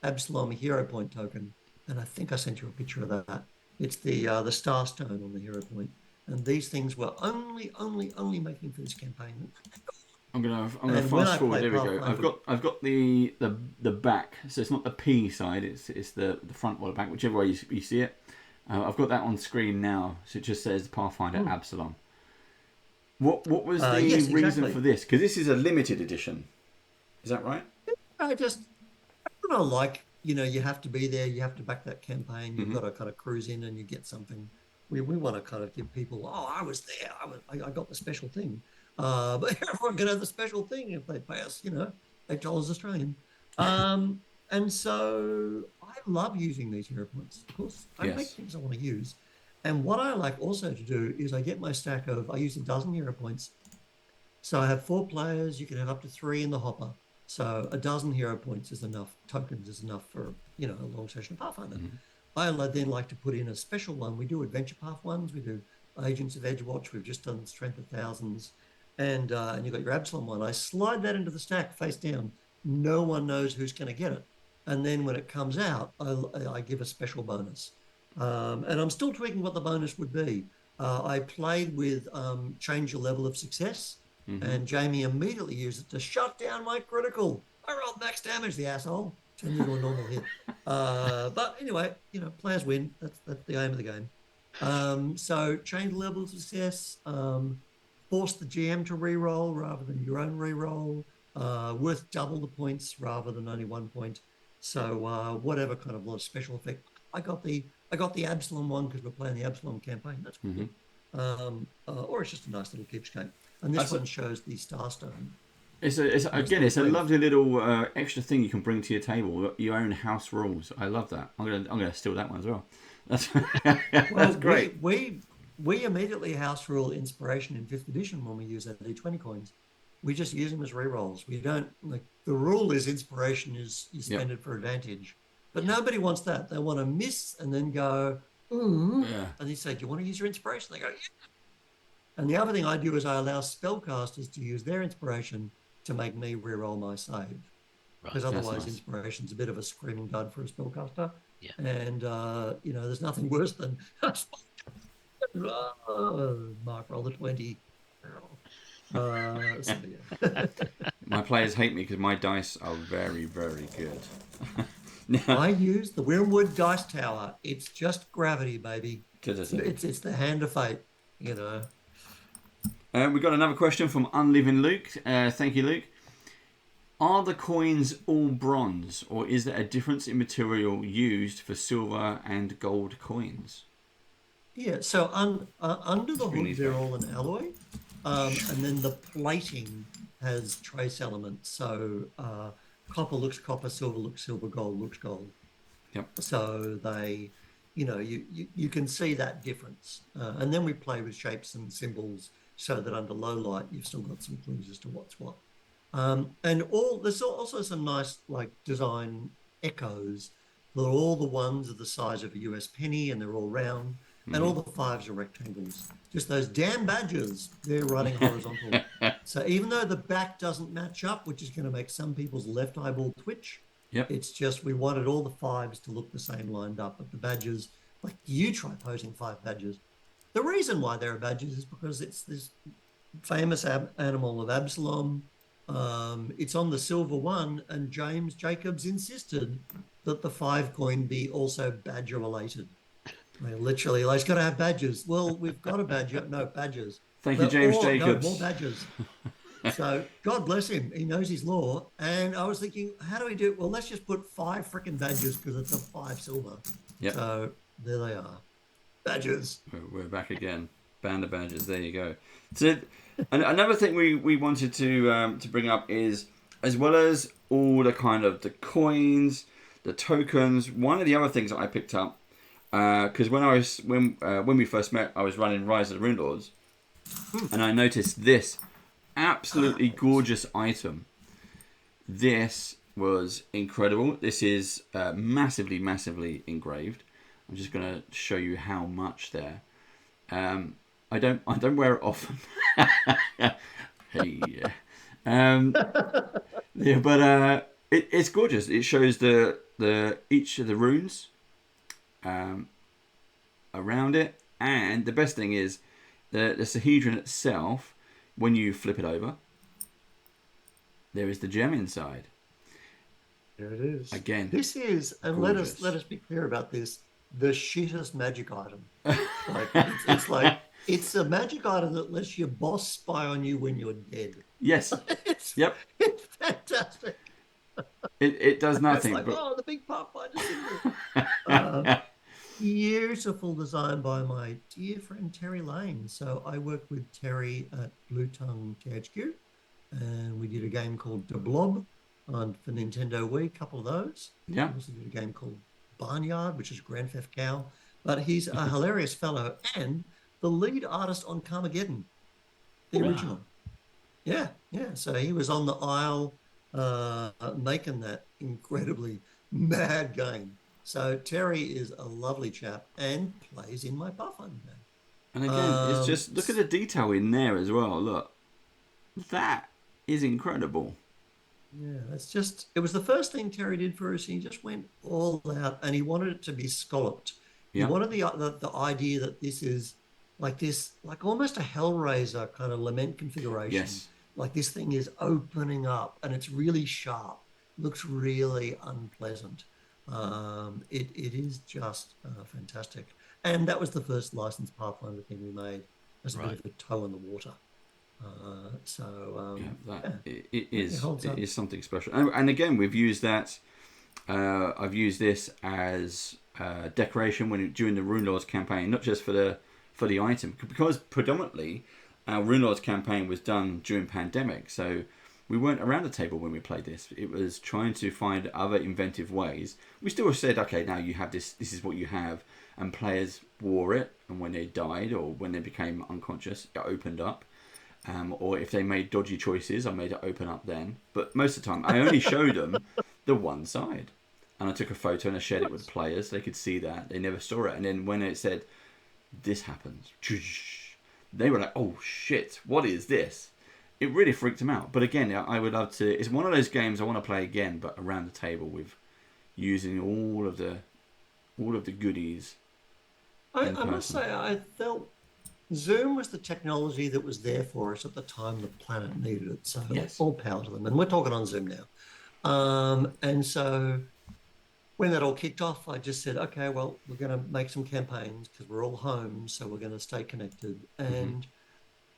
Absalom Hero Point token, and I think I sent you a picture of that. It's the Star Stone on the Hero Point, and these things were only making for this campaign. I'm gonna fast forward. There we go. I've got the back, so it's not the P side. It's the front or the back, whichever way you see it. I've got that on screen now, so it just says Pathfinder Absalom. What was the reason for this? Because this is a limited edition. Is that right? I don't like, you have to be there, you have to back that campaign, you've got to kind of cruise in and you get something. We want to kind of give people, I was there, I got the special thing. But everyone can have the special thing if they pay us, $8 Australian. And so I love using these hero points. Of course, I make things I want to use. And what I like also to do is I get my stack I use 12 hero points. So I have 4 players, you can have up to 3 in the hopper. So 12 hero points is enough, tokens is enough for, a long session of Pathfinder. I then like to put in a special one. We do Adventure Path ones, we do Agents of Edgewatch, we've just done Strength of Thousands, and you've got your Absalom one. I slide that into the stack face down. No one knows who's going to get it. And then when it comes out, I give a special bonus. And I'm still tweaking what the bonus would be. I played with change your level of success, and Jamie immediately used it to shut down my critical. I rolled max damage, the asshole. Turned into a normal hit. But anyway, players win. That's the aim of the game. So change the level of success, force the GM to re-roll rather than your own re-roll, worth double the points rather than only 1 point. So whatever kind of special effect. I got the Absalom one because we're playing the Absalom campaign. That's cool. Or it's just a nice little keepsake. And this one shows the Star Stone. It's a lovely little extra thing you can bring to your table. Your own house rules. I love that. I'm gonna steal that one as well. That's great. We immediately house rule inspiration in 5th edition when we use our D20 coins. We just use them as rerolls. We don't the rule is inspiration is you spend it for advantage. But nobody wants that. They want to miss and then go, and you say, do you want to use your inspiration? They go, yeah. And the other thing I do is I allow spellcasters to use their inspiration to make me reroll my save. Because otherwise inspiration's a bit of a screaming dud for a spellcaster. Yeah. And, there's nothing worse than Mark, roll the 20. My players hate me because my dice are very, very good. I use the Wormwood Dice Tower. It's just gravity, baby. It's the hand of fate, We've got another question from Unliving Luke. Thank you, Luke. Are the coins all bronze, or is there a difference in material used for silver and gold coins? Yeah, so under the hood, they're all an alloy. And then the plating has trace elements. So copper looks copper, silver looks silver, gold looks gold. Yep. So they, you can see that difference. And then we play with shapes and symbols so that under low light, you've still got some clues as to what's what. And there's also some nice design echoes. They're all the ones are the size of a US penny and they're all round. And all the 5s are rectangles. Just those damn badges, they're running horizontal. So even though the back doesn't match up, which is going to make some people's left eyeball twitch, it's just we wanted all the 5s to look the same lined up. But the badges, you try posing 5 badges. The reason why there are badges is because it's this famous animal of Absalom. It's on the silver one, and James Jacobs insisted that the 5 coin be also badger related. Literally, like, he's got to have badges. Well, we've got a badge. No, badges. Thank you, James Or, no, Jacobs. more badges. So God bless him. He knows his law. And I was thinking, how do we do it? Well, let's just put 5 freaking badges because it's a 5 silver. Yep. So there they are. Badges. We're back again. Band of badges. There you go. So another thing we wanted to bring up is, as well as all the kind of the coins, the tokens. One of the other things that I picked up, because when we first met, I was running Rise of the Rune Lords, and I noticed this absolutely gorgeous item. This was incredible. This is massively, massively engraved. I'm just going to show you how much there. I don't wear it often. Hey, yeah, but it's gorgeous. It shows the each of the runes around it, and the best thing is the Sahedron itself. When you flip it over, there is the gem inside. There it is. Again, this is, and gorgeous. let us be clear about this, the shittest magic item. Like, it's like, it's a magic item that lets your boss spy on you when you're dead. Yes. Yep. It's fantastic. It does nothing. It's like, but... the big Pathfinder symbol. Beautiful design by my dear friend Terry Lane. So I worked with Terry at Blue Tongue THQ, and we did a game called The Blob for Nintendo Wii, a couple of those. Yeah. We also did a game called Barnyard, which is Grand Theft Cow. But he's a hilarious fellow and the lead artist on Carmageddon, the original. Yeah. So he was on the aisle making that incredibly mad game. So Terry is a lovely chap and plays in my Pathfinder game. And again, it's just, look at the detail in there as well. Look, that is incredible. Yeah, it was the first thing Terry did for us. He just went all out, and he wanted it to be scalloped. He wanted the idea that this is like almost a Hellraiser kind of lament configuration. Yes. Like this thing is opening up, and it's really sharp. Looks really unpleasant. It is just fantastic. And that was the first licensed Pathfinder thing we made as a bit of a toe in the water. It is something special. And again, we've used that. I've used this as decoration during the Rune Lords campaign, not just for the item, because predominantly our Rune Lords campaign was done during pandemic, so we weren't around the table when we played this. It was trying to find other inventive ways. We still said, okay, now you have this. This is what you have, and players wore it, and when they died or when they became unconscious, it opened up. Or if they made dodgy choices, I made it open up then. But most of the time, I only showed them the one side. And I took a photo and I shared it with players. They could see that. They never saw it. And then when it said, this happens, they were like, oh shit, what is this? It really freaked them out. But again, I would love to... It's one of those games I want to play again, but around the table with using all of the goodies. I must say, I felt Zoom was the technology that was there for us at the time the planet needed it. So all power to them. And we're talking on Zoom now. And so when that all kicked off, I just said, okay, well, we're going to make some campaigns because we're all home. So we're going to stay connected.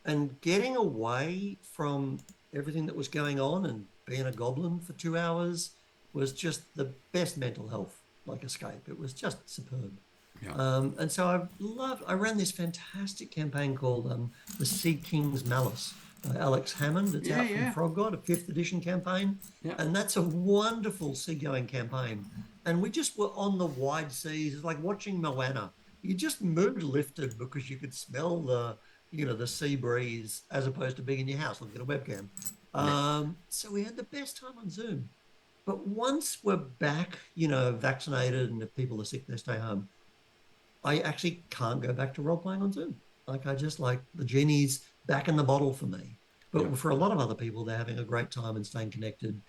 And getting away from everything that was going on and being a goblin for 2 hours was just the best mental health, escape. It was just superb. Yeah. And so I ran this fantastic campaign called The Sea King's Malice by Alex Hammond. It's out from Frog God, a 5th edition campaign. Yeah. And that's a wonderful seagoing campaign. And we just were on the wide seas. It's like watching Moana. You just mood lifted because you could smell the sea breeze as opposed to being in your house looking at a webcam. So we had the best time on Zoom. But once we're back, vaccinated, and if people are sick, they stay home, I actually can't go back to role-playing on Zoom. The genie's back in the bottle for me. But for a lot of other people, they're having a great time and staying connected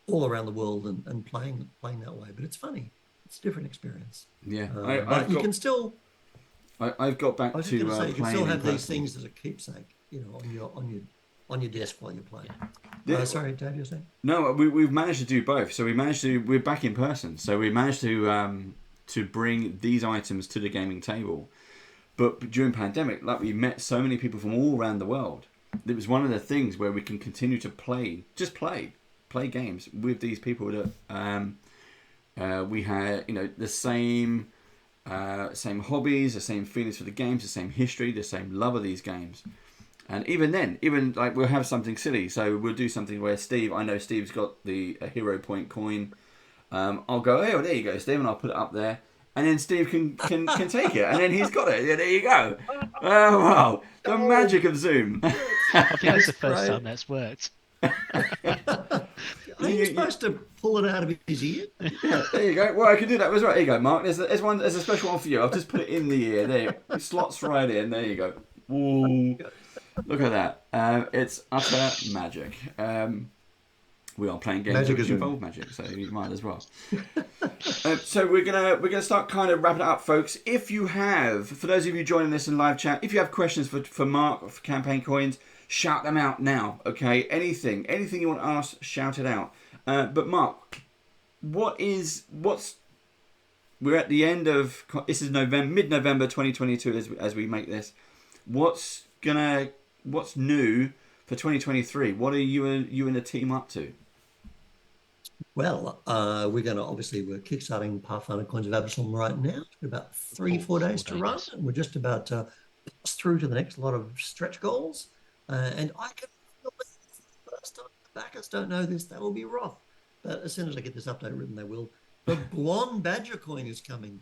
all around the world and playing that way. But it's funny. It's a different experience. Yeah. I've got back to you can still have these person. things as a keepsake, on your desk while you're playing. Sorry, Dave, you're saying? No, we've managed to do both. So we're back in person. So we managed to to bring these items to the gaming table. But during pandemic, like, we met so many people from all around the world. It was one of the things where we can continue to play games with these people that we had, the same hobbies, the same feelings for the games, the same history, the same love of these games. And even then, like, we'll have something silly. So we'll do something where I know Steve's got the Hero Point coin. I'll go, oh, there you go, Steve, and I'll put it up there. And then Steve can take it, and then he's got it. Yeah, there you go. Oh, wow. The magic of Zoom. I think that's the first time that's worked. Are you supposed to pull it out of his ear? Yeah, there you go. Well, I can do that. That's right. There you go, Mark. There's a special one for you. I'll just put it in the ear. There, it slots right in. There you go. Ooh, look at that. It's utter magic. We are playing games which involve magic, so you might as well. So we're gonna start kind of wrapping it up, folks. If you have, for those of you joining us in live chat, if you have questions for Mark or for Campaign Coins, shout them out now. Okay, anything you want to ask, shout it out. But Mark, we're at the end of this is mid-November 2022 as we make this. What's new for 2023? What are you and the team up to? Well, we're kickstarting Pathfinder Coins of Absalom right now. It's got about 4 days to run. And we're just about to pass through to the next lot of stretch goals. And I can believe the first time the backers don't know this, they will be wroth. But as soon as I get this update written, they will. The Blonde Badger coin is coming.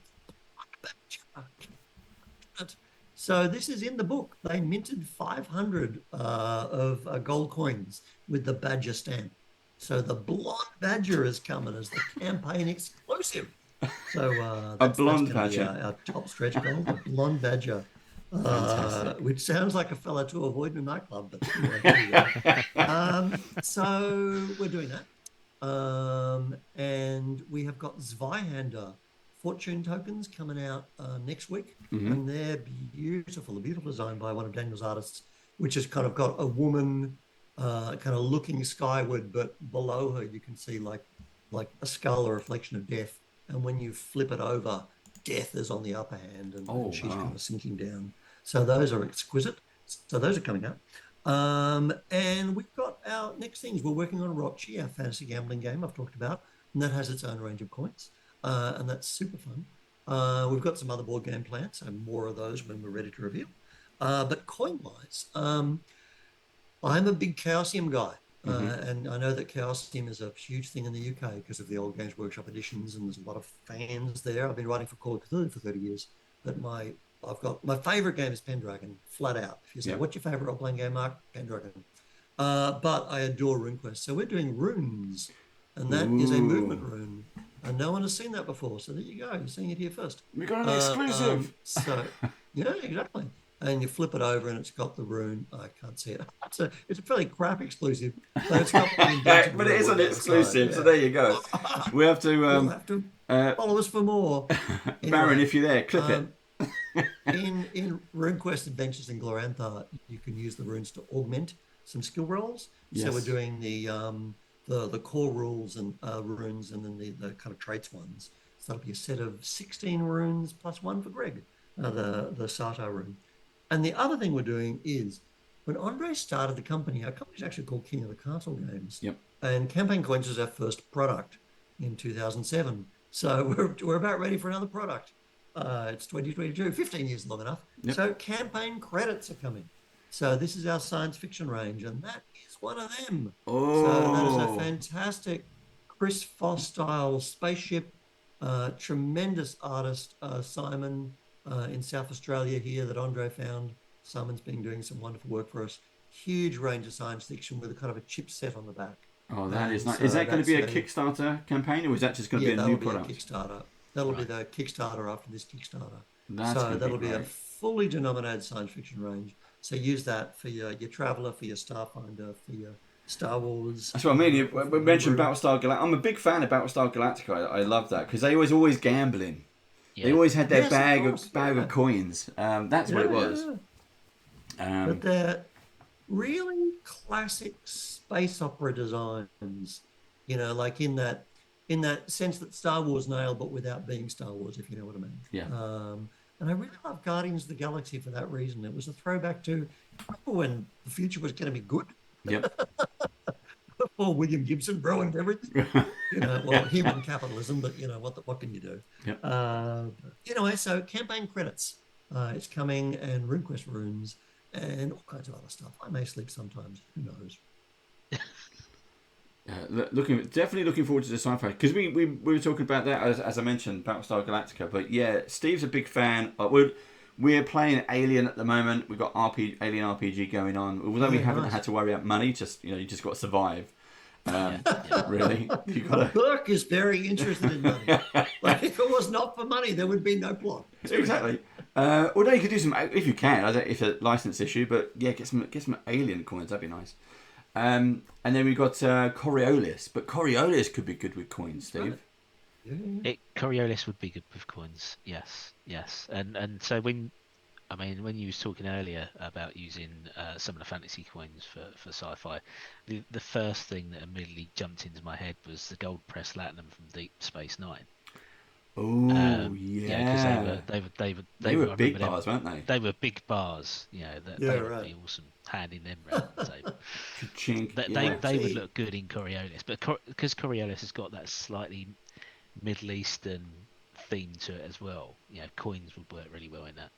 So this is in the book. They minted 500 of gold coins with the Badger stamp. So the Blonde Badger is coming as the campaign exclusive. So a blonde badger, our top stretch goal, the Blonde Badger, which sounds like a fellow to avoid in a nightclub. But so we're doing that, and we have got Zweihander fortune tokens coming out next week, and they're beautiful. A beautiful design by one of Daniel's artists, which has kind of got a woman kind of looking skyward, but below her you can see like a skull, a reflection of death. And when you flip it over, death is on the upper hand, and she's kind of sinking down. So those are exquisite. So those are coming out. And we've got our next things. We're working on Rochi, our fantasy gambling game I've talked about, and that has its own range of coins. And that's super fun. We've got some other board game plans, and more of those when we're ready to reveal. But coin-wise, I'm a big Chaosium guy. And I know that Chaosium is a huge thing in the UK because of the old Games Workshop editions, and there's a lot of fans there. I've been writing for Call of Cthulhu for 30 years, but my favourite game is Pendragon, flat out. If you say, what's your favourite role-playing game, Mark? Pendragon. But I adore RuneQuest. So we're doing runes, and that is a movement rune. And no one has seen that before. So there you go. You're seeing it here first. We got an exclusive. Yeah, exactly. And you flip it over and it's got the rune. I can't see it. It's a fairly crap exclusive. But it's got but it is an exclusive, yeah. So there you go. We have to, you'll have to follow us for more. Anyway, Baron, if you're there, clip it. in RuneQuest Adventures in Glorantha, you can use the runes to augment some skill rolls. Yes. So we're doing the core rules and runes, and then the kind of traits ones. So that'll be a set of 16 runes plus one for Greg, the Sartar rune. And the other thing we're doing is, when Andre started the company, our company's actually called King of the Castle Games. Yep. And Campaign Coins was our first product in 2007. So we're about ready for another product. It's 2022, 15 years long enough. Yep. So campaign credits are coming. So this is our science fiction range, and that is one of them. Oh. So that is a fantastic Chris Foss style spaceship. Tremendous artist, Simon, in South Australia here that Andre found. Simon's been doing some wonderful work for us. Huge range of science fiction with a kind of a chipset on the back. Oh, that is nice. So is that going to be a Kickstarter campaign, or is that just going to be a new product? Be a Kickstarter. That'll be the Kickstarter after this Kickstarter. That'll be a fully denominated science fiction range. So use that for your Traveller, for your Starfinder, for your Star Wars. That's what I mean. We mentioned Battlestar Galactica. I'm a big fan of Battlestar Galactica. I love that because they was always gambling. Yeah. They always had their bag of coins. That's what it was. Yeah. But they're really classic space opera designs. You know, like in that in that sense that Star Wars nailed, but without being Star Wars, if you know what I mean. Yeah. And I really love Guardians of the Galaxy for that reason. It was a throwback to when the future was going to be good. Yep. Before William Gibson ruined everything. Well, human capitalism, but what can you do? Yep. Anyway, so campaign credits. It's coming, and RuneQuest runes, and all kinds of other stuff. I may sleep sometimes. Who knows? Definitely looking forward to the sci-fi, because we were talking about that as I mentioned, Battlestar Galactica. But yeah, Steve's a big fan. We're playing Alien at the moment. We've got Alien RPG going on. Although we haven't had to worry about money, you just got to survive. Really, you got to. Burke is very interested in money. Like, if it was not for money, there would be no plot. Exactly. Although you could do some, if you can. I don't know if it's a license issue, but yeah, get some Alien coins. That'd be nice. And then we've got Coriolis, but Coriolis could be good with coins, Steve. Coriolis would be good with coins, yes. And so when you was talking earlier about using some of the fantasy coins for sci-fi, the first thing that immediately jumped into my head was the gold pressed latinum from Deep Space Nine. Oh yeah, because they were big bars, weren't they? They were big bars. They would be awesome handing them around the table. They would look good in Coriolis, but because Coriolis has got that slightly Middle Eastern theme to it as well, coins would work really well in that.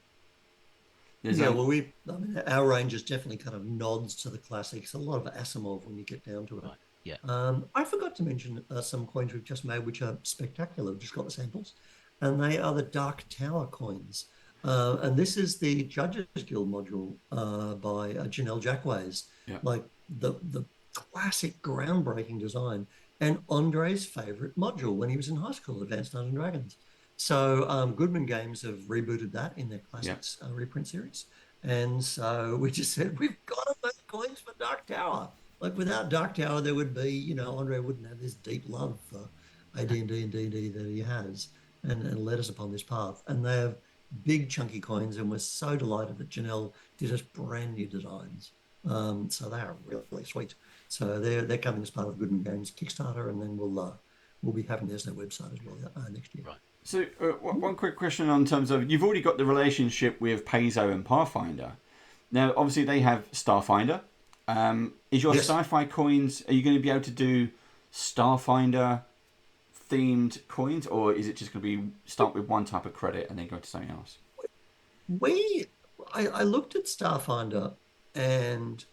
Our range is definitely kind of nods to the classics. A lot of Asimov when you get down to it. Right. Yeah. I forgot to mention some coins we've just made, which are spectacular. We've just got the samples, and they are the Dark Tower coins. And this is the Judges Guild module by Janelle Jacquays, like the classic, groundbreaking design, and Andre's favorite module when he was in high school, Advanced Dungeons and Dragons. So Goodman Games have rebooted that in their classics reprint series, and so we just said we've got to make coins for Dark Tower. Like, without Dark Tower, there would be, Andre wouldn't have this deep love for AD&D and D&D that he has, and led us upon this path. And they have big chunky coins, and we're so delighted that Janelle did us brand new designs. So they are really sweet. So they're coming as part of Goodman Games Kickstarter, and then we'll be having theirs on their website as well next year. Right. So one quick question on terms of, you've already got the relationship with Paizo and Pathfinder. Now, obviously, they have Starfinder. Is your sci-fi coins, are you going to be able to do Starfinder themed coins, or is it just going to be start with one type of credit and then go to something else? I looked at Starfinder and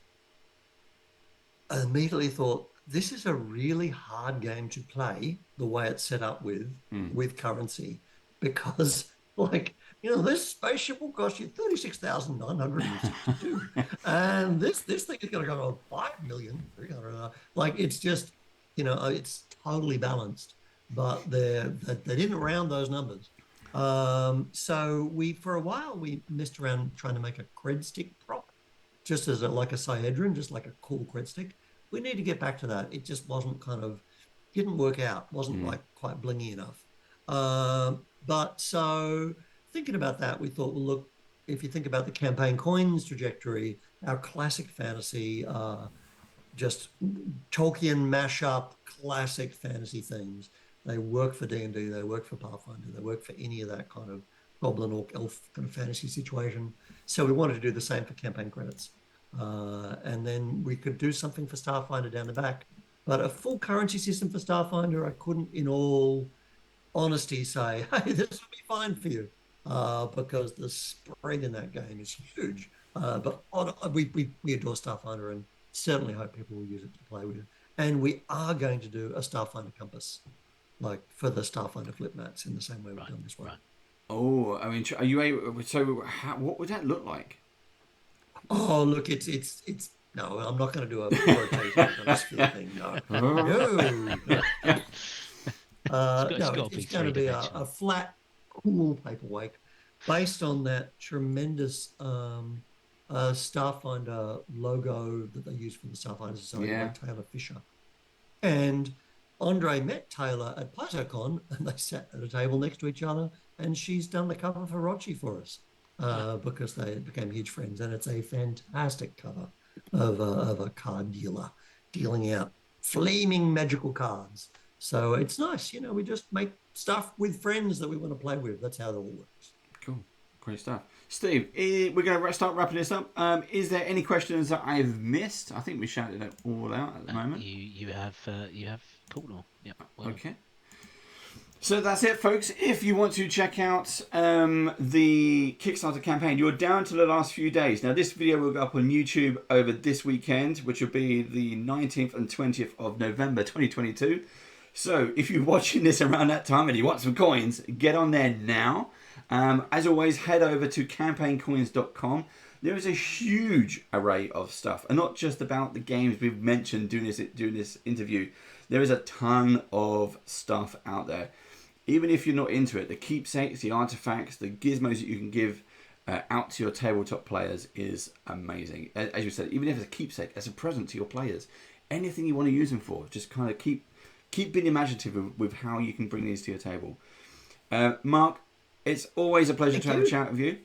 I immediately thought, this is a really hard game to play the way it's set up with currency, because this spaceship will cost you 36,962, and this thing is going to go on 5 million. It's just, it's totally balanced, but they didn't round those numbers. So for a while we messed around trying to make a cred stick prop, just as like a Sihedron, just like a cool cred stick. We need to get back to that. It just didn't work out. Wasn't quite blingy enough. But so thinking about that, we thought, well, look, if you think about the campaign coins trajectory, our classic fantasy, just Tolkien mashup, classic fantasy things. They work for D&D, they work for Pathfinder, they work for any of that kind of goblin or elf kind of fantasy situation. So we wanted to do the same for campaign credits. And then we could do something for Starfinder down the back. But a full currency system for Starfinder, I couldn't in all honesty say, hey, this would be fine for you, because the spread in that game is huge. But we adore Starfinder and certainly hope people will use it to play with it. And we are going to do a Starfinder compass, like for the Starfinder flip mats, in the same way we've done this one. Right. Oh, I mean, are you able? So, what would that look like? Oh, look, it's no, I'm not going to do a rotation on this thing. No. It's going to be a flat, cool paperweight based on that tremendous Starfinder logo that they use for the Starfinder Society by Taylor Fisher. And Andre met Taylor at PaizoCon, and they sat at a table next to each other, and she's done the cover for Rochi for us. Because they became huge friends, and it's a fantastic cover of a card dealer dealing out flaming magical cards. So it's nice, we just make stuff with friends that we want to play with. That's how it all works. Cool. Great stuff. Steve, we're going to start wrapping this up. Is there any questions that I've missed? I think we shouted it all out at the moment. You have called all. Yeah. Well, okay. So that's it, folks. If you want to check out the Kickstarter campaign, you're down to the last few days. Now, this video will go up on YouTube over this weekend, which will be the 19th and 20th of November 2022. So if you're watching this around that time and you want some coins, get on there now. As always, head over to campaigncoins.com. There is a huge array of stuff, and not just about the games we've mentioned during this interview. There is a ton of stuff out there. Even if you're not into it, the keepsakes, the artifacts, the gizmos that you can give out to your tabletop players is amazing. As you said, even if it's a keepsake, as a present to your players, anything you want to use them for, just kind of keep being imaginative with how you can bring these to your table. Mark, it's always a pleasure to have a chat with you.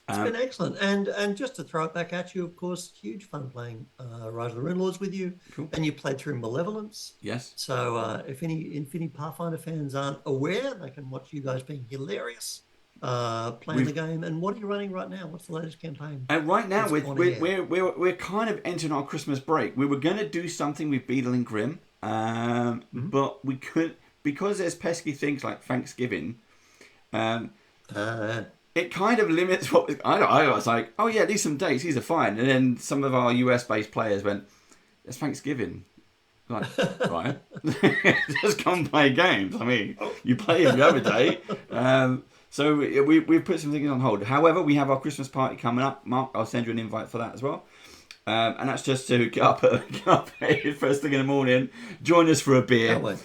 It's been excellent. And just to throw it back at you, of course, huge fun playing Rise of the Rune Lords with you. Cool. And you played through Malevolence. Yes. So if any Pathfinder fans aren't aware, they can watch you guys being hilarious playing the game. And what are you running right now? What's the latest campaign? Right now, we're kind of entering our Christmas break. We were going to do something with Beadle and Grimm, but we couldn't, because there's pesky things like Thanksgiving. It kind of limits what I was like, oh yeah, these some dates, these are fine. And then some of our US-based players went, it's Thanksgiving. Like, right. Just come play games. I mean, you play every other day. So we've put some things on hold. However, we have our Christmas party coming up. Mark, I'll send you an invite for that as well. And that's just to get up first thing in the morning, join us for a beer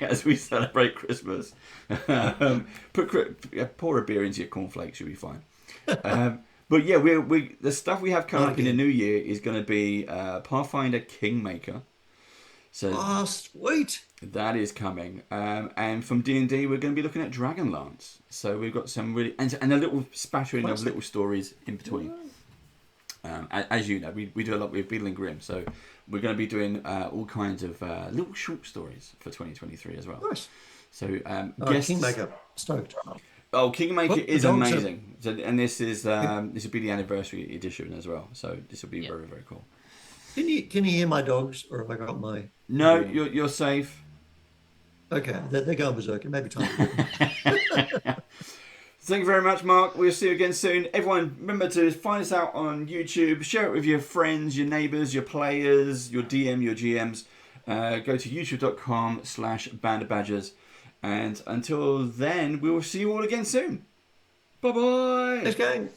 as we celebrate Christmas. Pour a beer into your cornflakes, you'll be fine. But yeah, the stuff we have coming up in the new year is going to be Pathfinder Kingmaker. So sweet! That is coming. And from D&D, we're going to be looking at Dragonlance. So we've got some really and a little spattering of little stories in between. As you know, we do a lot with Beadle and Grimm, so we're going to be doing all kinds of little short stories for 2023 as well. Nice. So, Kingmaker, stoked. Oh, Kingmaker is amazing. So, and this will be the anniversary edition as well. So this will be very, very cool. Can you hear my dogs, or have I got my? No, you're safe. Okay, they're going berserk. It may be time. Thank you very much, Mark. We'll see you again soon. Everyone, remember to find us out on YouTube. Share it with your friends, your neighbours, your players, your DM, your GMs. Go to youtube.com/bandofbadgers. And until then, we will see you all again soon. Bye-bye. Thanks, gang.